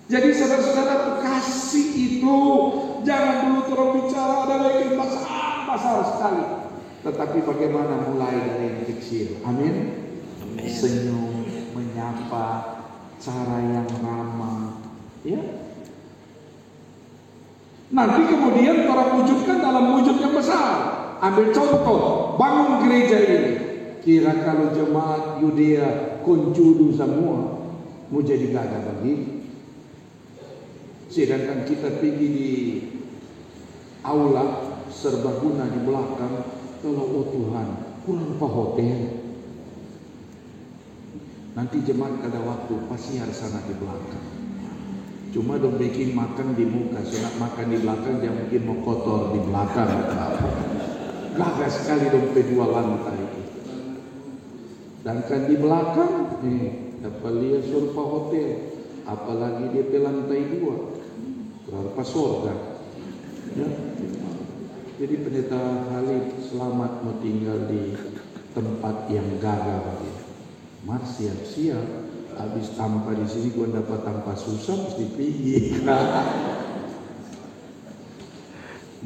Jadi saudara-saudara, kasih itu jangan dulu terus bicara ada lagi besar sekali. Tetapi bagaimana mulai dari yang kecil. Amin. Senyum, menyapa, cara yang ramah, ya. Nanti kemudian orang wujudkan dalam wujud yang besar. Ambil contoh, bangun gereja ini. Kira kalau jemaat Yudea koncudu semua, mau jadi gagah bagi. Sedangkan kita pergi di aula serbaguna di belakang, kalau oh Tuhan, kurang apa hotel. Nanti jemaat kada waktu pasti harus sana di belakang. Cuma dong bikin makan di muka, sunat makan di belakang, jangan mungkin mau kotor di belakang. Gagah sekali dong kedua lantai. Sedangkan di belakang, dapat lihat surpa hotel, apalagi di lantai 2, berapa surga. Ya. Jadi pendeta Khalid selamat mau tinggal di tempat yang gagah bagi. Mar siap-siap. Habis tanpa di sini gua dapat tanpa susah mesti pergi.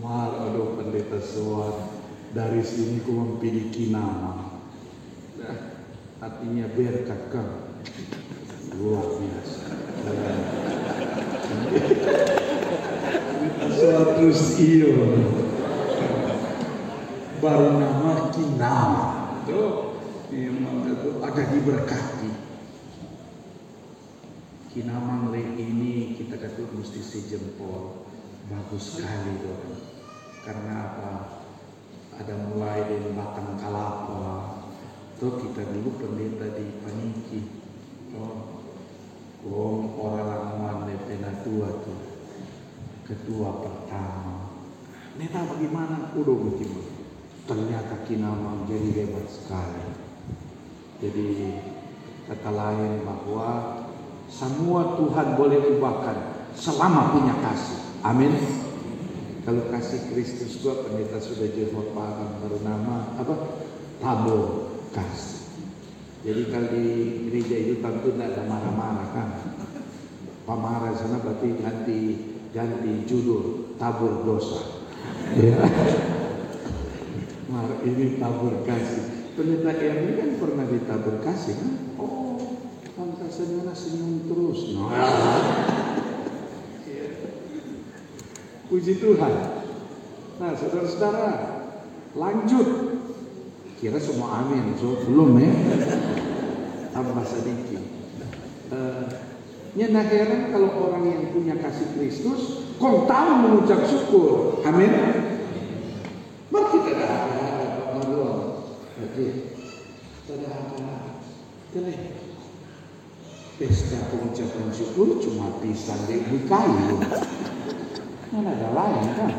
Mal aduh pendeta soal dari sini gua memilih Kinama. Artinya berkat kau luar biasa. Suatu iyo baru nama Kinama. Tuh, memang itu ada diberkati. Kinamang ini kita kata mesti sejempol, bagus sekali dong. Karena apa? Ada mulai dari batang kalapa. Tuh kita dulu pendeta di Paniki. Orang lamuan penatua tuh ketua pertama. Neta bagaimana? Udah begitu. Ternyata Kinamang jadi hebat sekali. Jadi kata lain bahwa semua Tuhan boleh ubahkan selama punya kasih. Amin. Kalau kasih Kristus gua pendeta sudah Jehovah baru nama apa? Tabur kasih. Jadi kalau di gereja itu tentu tidak ada marah-marah kan. Pamarah sana berarti ganti judul tabur dosa. Ya. Ini tabur kasih. Pendeta Erni kan pernah ditabur kasih kan? Oh, pantasnya senyum terus. No. Puji Tuhan. Nah, saudara-saudara, lanjut. Kira semua amin, so belum ya? Tambah sedikit. Nah heran kalau orang yang punya kasih Kristus, kau tahu mengucap syukur. Amin. Mari kita dah malu. Oke. Kita pesta pengucapan syukur cuma pisang di kayu. Mana ada lain kan?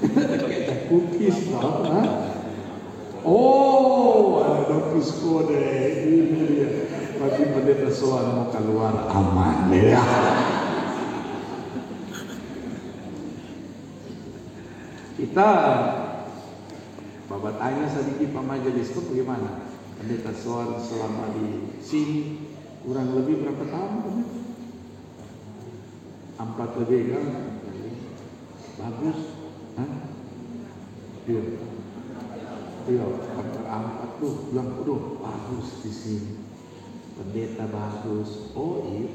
Kita cookies tau kan? Oh, ada dokus kode ini dia. Tapi pendeta soal mau keluar aman ya. Kita babat tanya sedikit Pak Majelis itu bagaimana? Pendeta soal selama di sini kurang lebih berapa tahun? 4 lebih kan? Bagus. Hah? Iya, hampir 4 tuh bilang, bagus di sini. Pendeta bagus. Oh iya.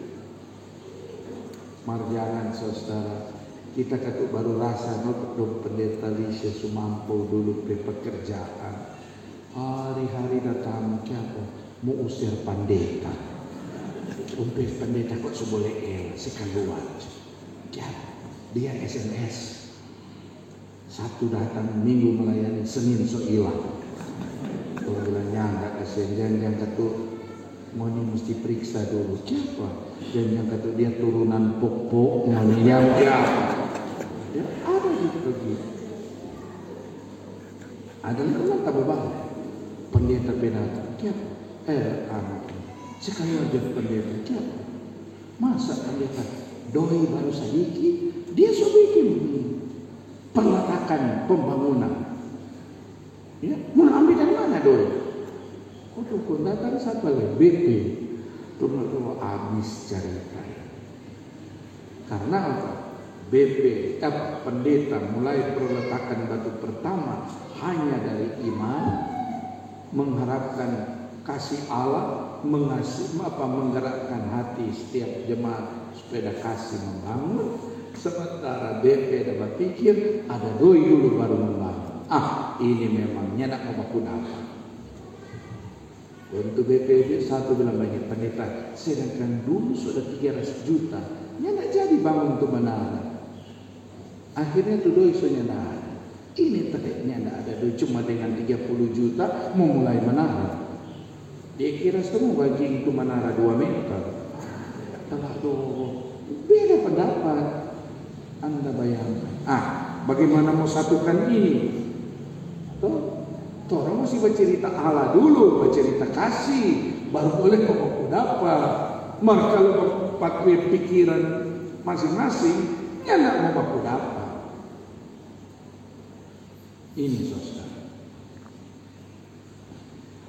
Marjangan saudara. Kita kata baru rasa dong pendeta Lisha Sumampo dulu pekerjaan. Hari-hari datang siapa? Mau usir pendeta. Pendeta kok seboleh sekaluan. Dia SMS. Sabtu datang, Minggu melayani, Senin so hilang. Orang bilangnya enggak kasihan, jangan kata mau ini mesti periksa dulu. Siapa? Jangan kata dia turunan pok-pok, yang siapa? Ya, ada gitu begitu. Ada lagi tak berbahaya. Pendeta penata, siapa? Anak. Sekali aja pendeta, siapa? Masa pendeta doi baru sedikit, dia so bikin peletakan pembangunan. Ya, mau ambil dari mana doi? Kok datang satu lagi BP, turun habis cerita. Karena apa? BP, pendeta mulai perletakan batu pertama hanya dari iman, mengharapkan kasih Allah, menggerakkan hati setiap jemaat supaya kasih membangun. Sementara BP dapat pikir ada doi dulu baru membangun. Ini memang nyenak apapun apa. Untuk BP satu bilang banyak pendeta, sedangkan dulu sudah 300 juta, nyenak jadi bangun untuk menara. Akhirnya tuh doi so nyenak. Ini terkait nyenak ada doi cuma dengan 30 juta mau mulai menara. Dia kira semua bagi itu menara 2 meter. Telah beda pendapat. Anda bayangkan. Bagaimana mau satukan ini? Orang mesti bercerita Allah dulu, bercerita kasih, baru boleh kau dapat. Maka kalau pakai pikiran masing-masing, ya nak mau baku dapat. Ini saudara.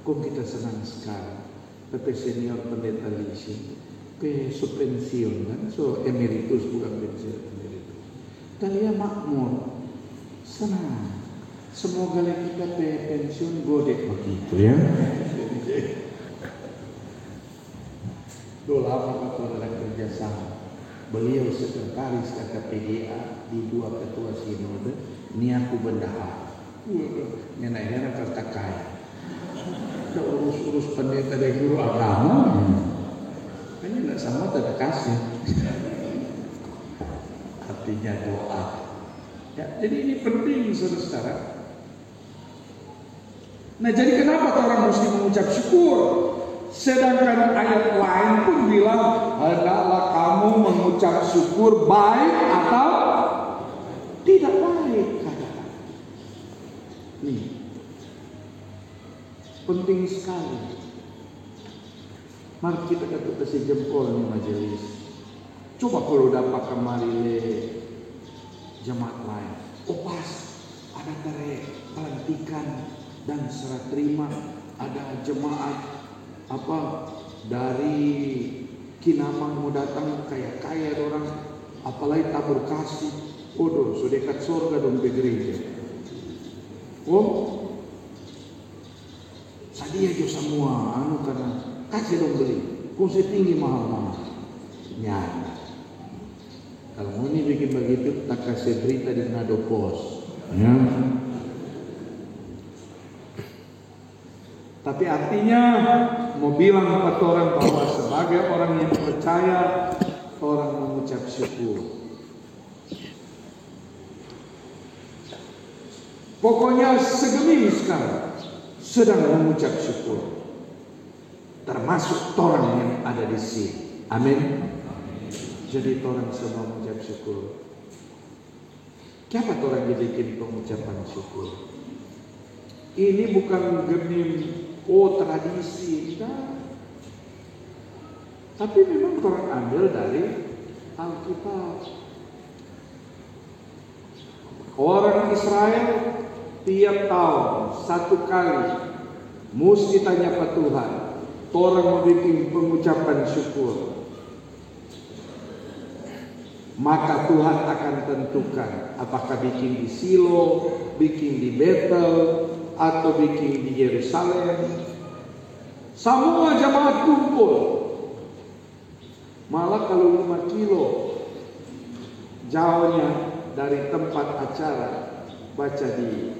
Kok kita senang sekali. Tapi senior pendeta Lisi, pensiun kan, so emeritus bukan pensiun emeritus. Kalian makmur, senang. Semoga kita pensiun godek begitu ya. Lama waktu ada kerjasama. Beliau sekretaris KPGA di 2 ketua sinode. Ini aku bendahara. Nenek heran kata kaya. Ada urus pendeta dan guru agama. Ini tidak sama tidak kasih. Artinya doa. Ya, jadi ini penting saudara. Nah, jadi kenapa orang mesti mengucap syukur? Sedangkan ayat lain pun bilang, hendaklah kamu mengucap syukur baik atau tidak baik. Katakan. Nih, penting sekali. Mari kita kasih jempol nih majelis. Coba kalau dapat kemari jemaat lain. Oh pas, ada tere pelantikan dan serah terima, ada jemaat dari Kinamang mau datang kaya orang, apalagi tabur kasih. Waduh, so dekat surga dong ke gereja. Oh, sadia jo semua karena kasih dong beli. Kung tinggi mahal-mahal. Nyata. Kalau mau ini bikin begitu, tak kasih berita di Manado Pos. Ya. Tapi artinya mau bilang kepada orang bahwa sebagai orang yang percaya, orang mengucap syukur. Pokoknya segemi sekarang sedang mengucap syukur. Termasuk orang yang ada di sini. Amin. Jadi orang semua mengucap syukur. Siapa orang yang bikin pengucapan syukur? Ini bukan genim tradisi, enggak. Tapi memang orang ambil dari Alkitab. Orang Israel tiap tahun satu kali mesti tanya ke Tuhan. Orang mau bikin pengucapan syukur, maka Tuhan akan tentukan apakah bikin di Silo, bikin di Betel, atau bikin di Yerusalem. Semua jemaat kumpul. Malah kalau 5 kilo jauhnya dari tempat acara, baca di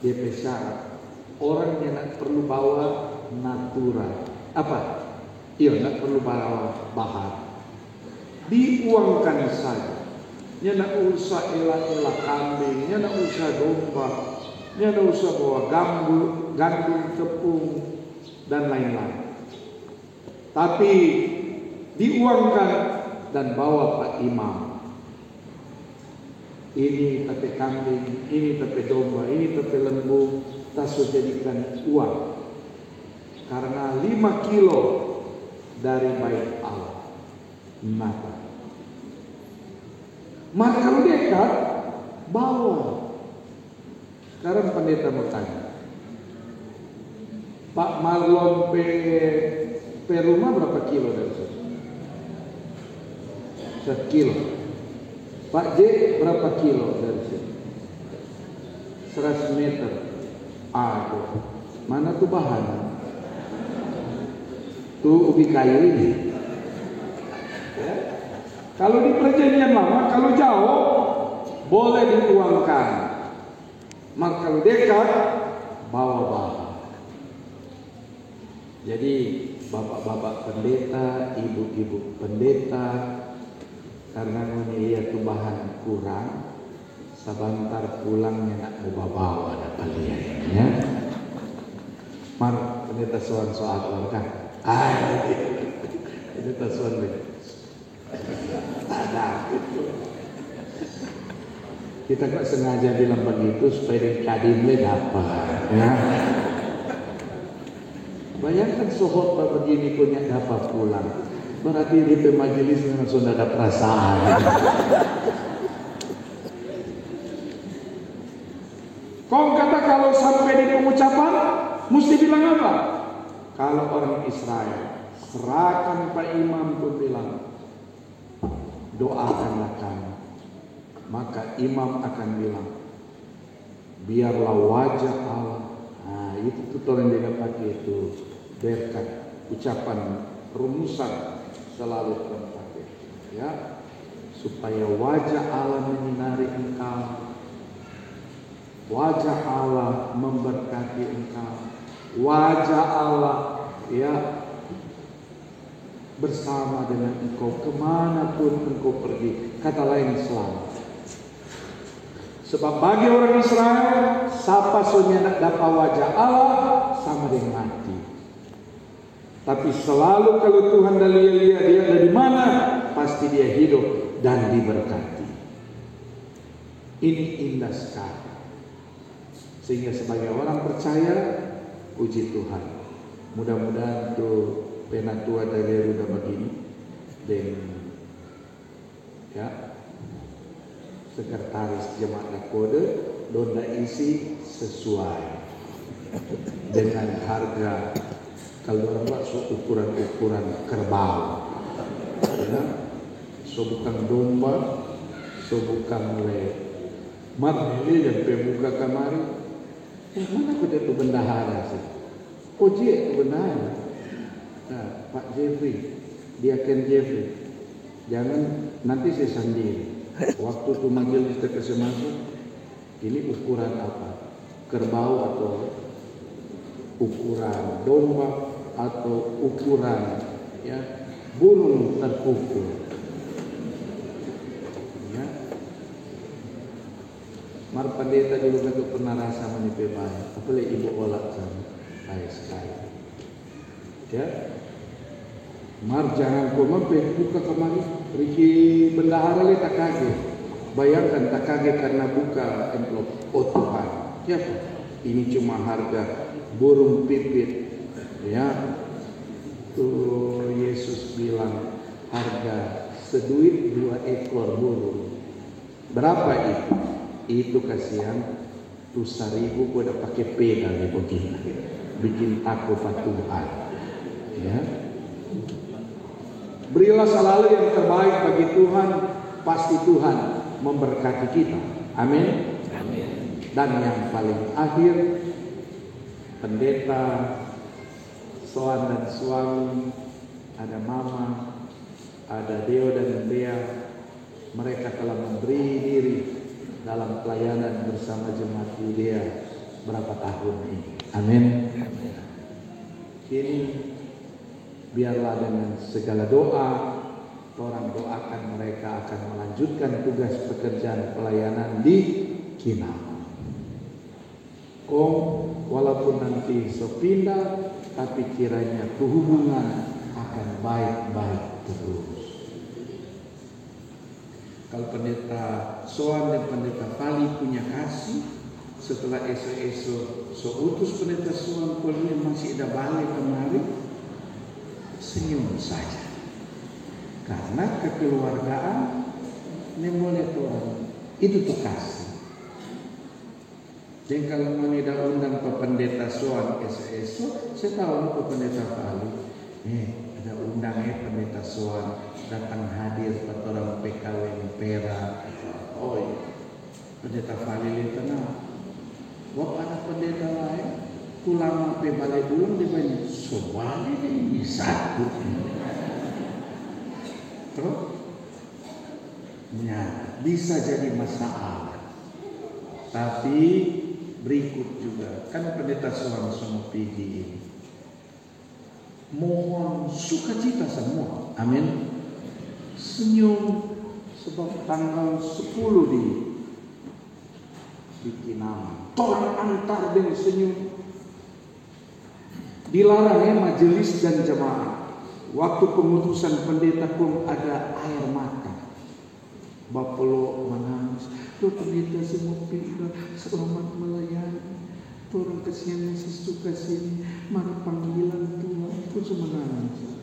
DP syarat, orang yang tidak perlu bawa natural. Tidak perlu bawa bahan. Diuangkan saja. Nya nak usah elah-elah kambing, nya nak usah domba, nya nak usah bawa gandum, tepung dan lain-lain. Tapi diuangkan dan bawa Pak Imam. Ini tapi kambing, ini tapi domba, ini tapi lembu, tak jadikan uang. Karena 5 kilo dari bait Allah. Maka kalau dekat, bawa. Sekarang pendeta mau tanya, Pak Marlon pe rumah berapa kilo dari sini? 1 kilo. Pak J berapa kilo dari sini? 100 meter. Mana tuh bahan? Tuh ubi kayu ini. Ya. Kalau di perjanjian lama, kalau jauh boleh diuangkan. Maka kalau dekat, bawa bahan. Jadi bapak-bapak pendeta, ibu-ibu pendeta, karena melihat itu bahan kurang, sebentar pulangnya nak mau bawa ada kalian, ya. Mar pendeta soal kan? Pendeta soal ada. Kita kok sengaja bilang begitu supaya dikadimle dapat, ya. Bayangkan sohot begini punya dapat pulang. Berarti di majelis memang sudah ada perasaan. Kau kata kalau sampai di pengucapan, mesti bilang apa? Kalau orang Israel, serahkan Pak Imam pun bilang, doakanlah kami. Maka imam akan bilang, biarlah wajah Allah. Nah itu tutorial yang dia pakai itu. Berkat, ucapan, rumusan selalu terpakai, ya, supaya wajah Allah menyinari engkau, wajah Allah memberkati engkau, wajah Allah, ya, bersama dengan engkau kemanapun engkau pergi. Kata lain selamat. Sebab bagi orang Israel, siapa sonya nak dapat wajah Allah sama dengan mati. Tapi selalu kalau Tuhan dah lihat dia dari mana, pasti dia hidup dan diberkati. Ini indah sekali. Sehingga sebagai orang percaya, puji Tuhan. Mudah-mudahan tuh penatua dari udah begini, dan ya sekretaris jemaat kode donda isi sesuai dengan harga kalau orang ukuran kerbau, ya, so bukan domba, so bukan le. Mar ini yang pemuka kamari, mana aku itu bendahara sih? Oh dia itu bendahara. Nah, Pak Jeffrey, dia Ken Jeffrey, jangan nanti saya sendiri. Waktu itu majelis kita kasih masuk, ini ukuran apa? Kerbau atau ukuran domba atau ukuran ya burung terpukul. Ya. Mar pendeta dulu itu pernah rasa menipu baik, apalagi ibu olak sama baik sekali. Ya. Mar jangan kau buka kemari, Riki bendahara le tak kaget. Bayangkan tak kaget karena buka envelope. Oh Tuhan, ya ini cuma harga burung pipit. Ya, tuh Yesus bilang harga seduit 2 ekor burung. Berapa itu? Itu kasihan tuh 1.000 gua udah pakai pedal ya begini, bikin aku Tuhan. Ya. Berilah selalu yang terbaik bagi Tuhan, pasti Tuhan memberkati kita. Amin. Amin. Dan yang paling akhir, pendeta, soan dan suami, ada mama, ada Deo dan Dea, mereka telah memberi diri dalam pelayanan bersama jemaat Yudea berapa tahun ini. Amin. Kini biarlah dengan segala doa, orang doakan mereka akan melanjutkan tugas pekerjaan pelayanan di Kinama. Walaupun nanti sepindah, tapi kiranya hubungan akan baik-baik terus. Kalau pendeta Soan dan pendeta Fali punya kasih, setelah esok-esok utus pendeta Soan kuliah masih ada balik kemari, senyum saja. Karena kekeluargaan ini boleh orang itu tuh kasih. Dan kalau menida undang Pak Pendeta Soan esok, saya tahu Pak Pendeta Fali, ada undang Pendeta Soan datang hadir Pak orang PKW Pera. Oh iya, Pendeta Fali itu nah, wah ada pendeta lain, ulama pe balai dulu di banyak soal ini satu. Terus, ya bisa jadi masalah. Tapi berikut juga kan pendeta Soan semua pergi ini. Mohon sukacita semua, amin. Senyum sebab tanggal 10 di Kinama. Tolong antar dengan senyum. Dilarang majelis dan jemaah. Waktu pemutusan pendeta pun ada air mata. Bapelo menangis. Tuh pendeta semua pindah selamat melayani. Orang kesian Yesus suka sini. Mana panggilan Tuhan itu semua menangis.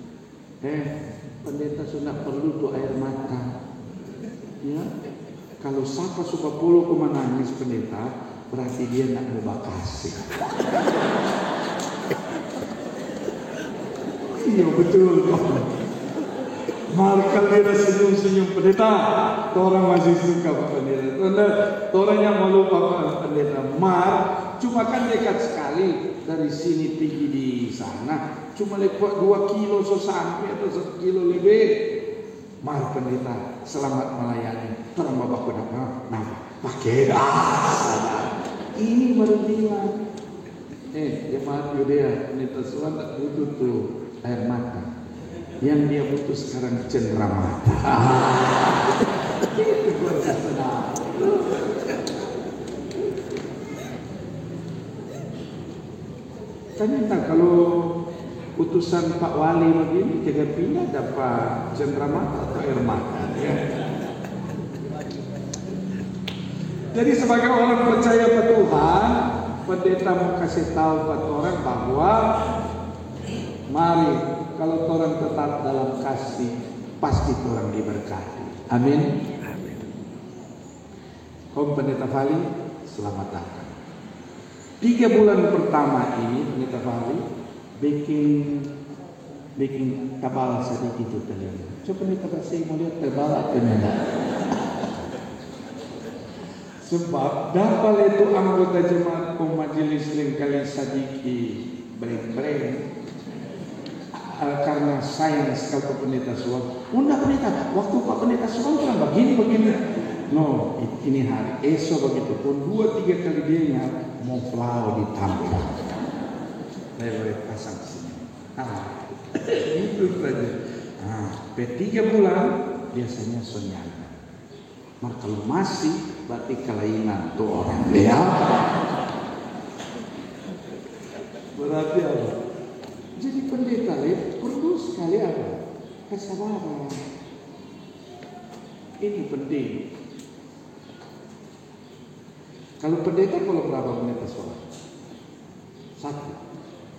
Pendeta sudah perlu tuh air mata. Ya, kalau siapa suka polo menangis pendeta, berarti dia nak berbakasi. Iya betul. Markal dia senyum-senyum pendeta, orang masih suka pendeta. Orang yang malu pendeta. Cuma kan dekat sekali dari sini pergi di sana. Cuma lewat 2 kilo sampai atau 1 kilo lebih. Pendeta, selamat melayani. Orang bapak kenapa? Pakai ini baru bilang. Jemaat Yudea, pendeta Soan tak butuh tuh air mata. Yang dia butuh sekarang cendera mata. Itu keluarga senang. Ternyata kalau putusan Pak Wali begini, jaga pindah dapat cendera mata atau air mata. Ya. Jadi sebagai orang percaya pada Tuhan, pendeta mau kasih tahu pada orang bahwa mari kalau orang tetap dalam kasih, pasti orang diberkati. Amin. Om Pendeta Fali, selamat datang. 3 bulan pertama ini Pendeta Fali bikin tabal sedikit itu telinga. Coba Pendeta Fali mau lihat tebal atau tidak? Sebab dapat itu anggota jemaat majelis seringkali sedikit breng-breng karena sayang sekali Pendeta Suwan. Unda Pendeta, waktu Pak Pendeta Suwan kan begini. No, ini hari esok begitu pun 2-3 kali dia ingat mau flow ditampil. Saya boleh pasang sini. Itu saja. P3 bulan biasanya sonyana. Maka kalau masih berarti kelainan tuh orang dia. Berarti apa? Jadi pendeta perlu sekali apa? Kesabaran. Ini penting. Kalau pendeta kalau berapa pendeta sholat? 1.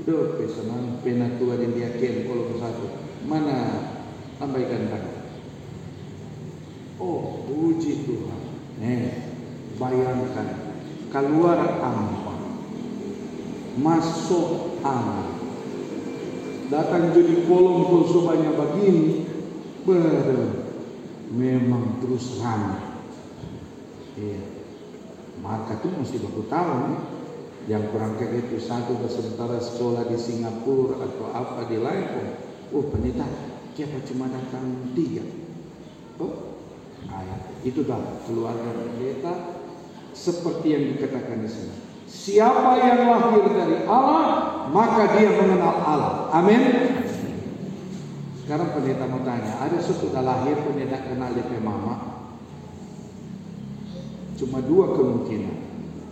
Udah pesanan penatua dan diaken kalau 1. Mana tambahkan tangan? Oh, puji Tuhan. Bayangkan keluar ampa, masuk angin, datang jadi kolom pulsa banyak begini, memang terus ramai. Maka itu mesti baku tahu yang berangkat itu 1 sementara sekolah di Singapura atau apa di lain. Pendeta, siapa cuma datang 3? Itu dah keluarga pendeta seperti yang dikatakan di sini. Siapa yang lahir dari Allah, maka dia mengenal Allah. Amin. Sekarang pendeta mau tanya, ada sudah lahir pendeta kenal DP mama? Cuma 2 kemungkinan,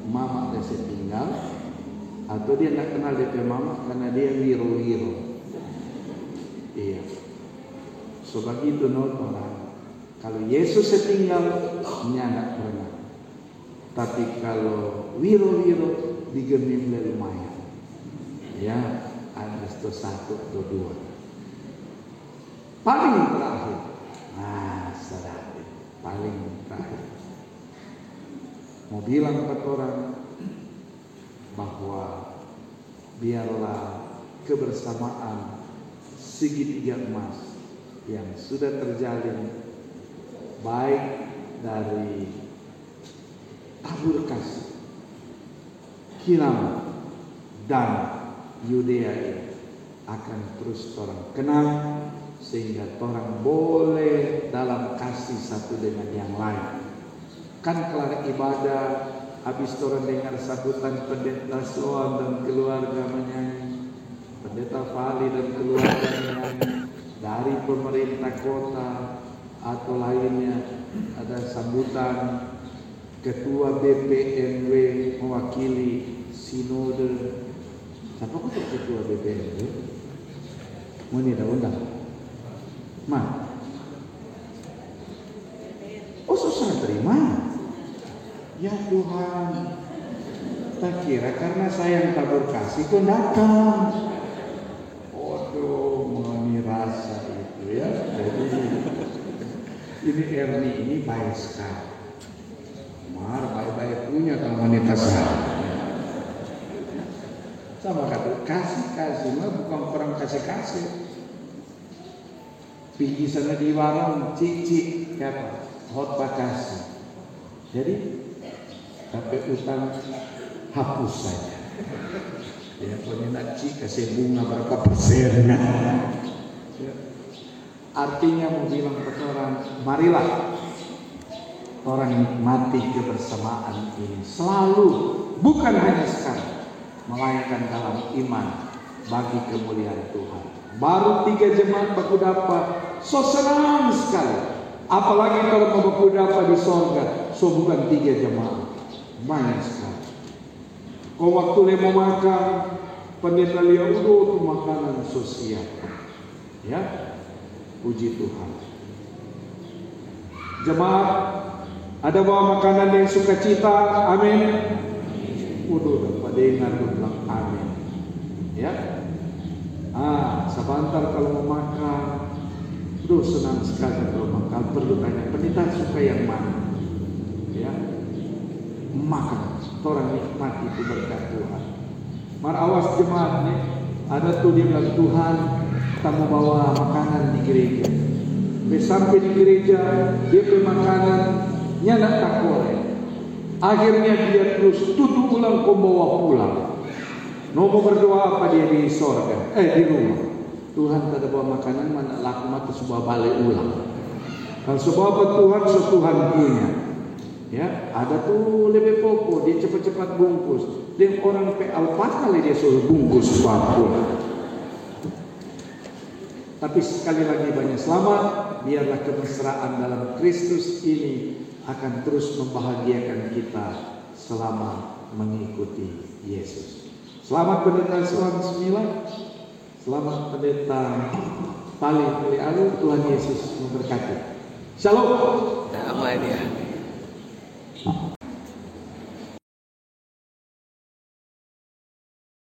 mama dia setinggal atau dia tidak kenal DP mama karena dia wiro-wiro. Iya. So begitu orang. Kalau Yesus setinggal, dia tidak pernah. Tapi kalau wiro-wiro digemim lumayan. Ya, ada 1 atau 2. Paling terakhir, sedikit. Paling terakhir. Mau bilang kepada orang bahwa biarlah kebersamaan segitiga emas yang sudah terjalin baik dari tabur kasih, Kilam dan Yudea ini akan terus orang kenal sehingga orang boleh dalam kasih satu dengan yang lain. Kan kelar ibadah, habis orang dengar sambutan Pendeta Soan dan keluarga menyanyi, Pendeta Fali dan keluarga menyanyi, dari pemerintah kota atau lainnya ada sambutan Ketua BPNW mewakili Sinode. Siapa kok Ketua BPNW? Mau ini dah undang? Susah terima. Ya Tuhan, tak kira karena sayang tabur kasih kau datang. Mengalami rasa itu ya. Jadi ini Erni ini baik sekali. Baik-baik punya kalau wanita saya. Sama kata kasih mah bukan orang kasih. Pergi sana di warung cicik apa? Hot bakasi. Jadi tapi utang hapus saja. Ya, punya naci kasih bunga berapa persen. Artinya mau bilang ke orang, marilah orang nikmati kebersamaan ini selalu, bukan hanya sekarang, melainkan dalam iman bagi kemuliaan Tuhan. Baru 3 jemaat baku dapat, so senang sekali. Apalagi kalau mau baku dapat di sorga, so bukan 3 jemaat, banyak sekali. Kau waktu mau makan, pendeta lihat itu makanan sosial, ya, puji Tuhan. Jemaat ada bawa makanan yang sukacita, amin. Dapat dengar bilang amin, ya. Sebentar kalau mau makan, senang sekali kalau makan. Perlu tanya pendeta suka yang mana, ya. makan. Orang nikmati itu berkat Tuhan. Mar awas jemaat nih, ada tuh dia bilang, Tuhan, kita mau bawa makanan di gereja. Sampai di gereja, dia beli makanannya nak tak boleh. Akhirnya dia terus tutup ulang, kau bawa pulang. Mau berdoa apa dia di sorga? Di rumah. Tuhan tak ada bawa makanan, mana laku mati sebuah balik ulang. Kalau sebuah apa Tuhan, Tuhan punya. Ya, ada tuh lebih pokok, dia cepat-cepat bungkus. Dia orang alpaka dia suruh bungkus pulang. Tapi sekali lagi banyak selamat. Biarlah kemesraan dalam Kristus ini akan terus membahagiakan kita selama mengikuti Yesus. Selamat pendeta Soan Sembilan. Selamat pendeta Pali Alu. Tuhan Yesus memberkati. Shalom. Damai dia.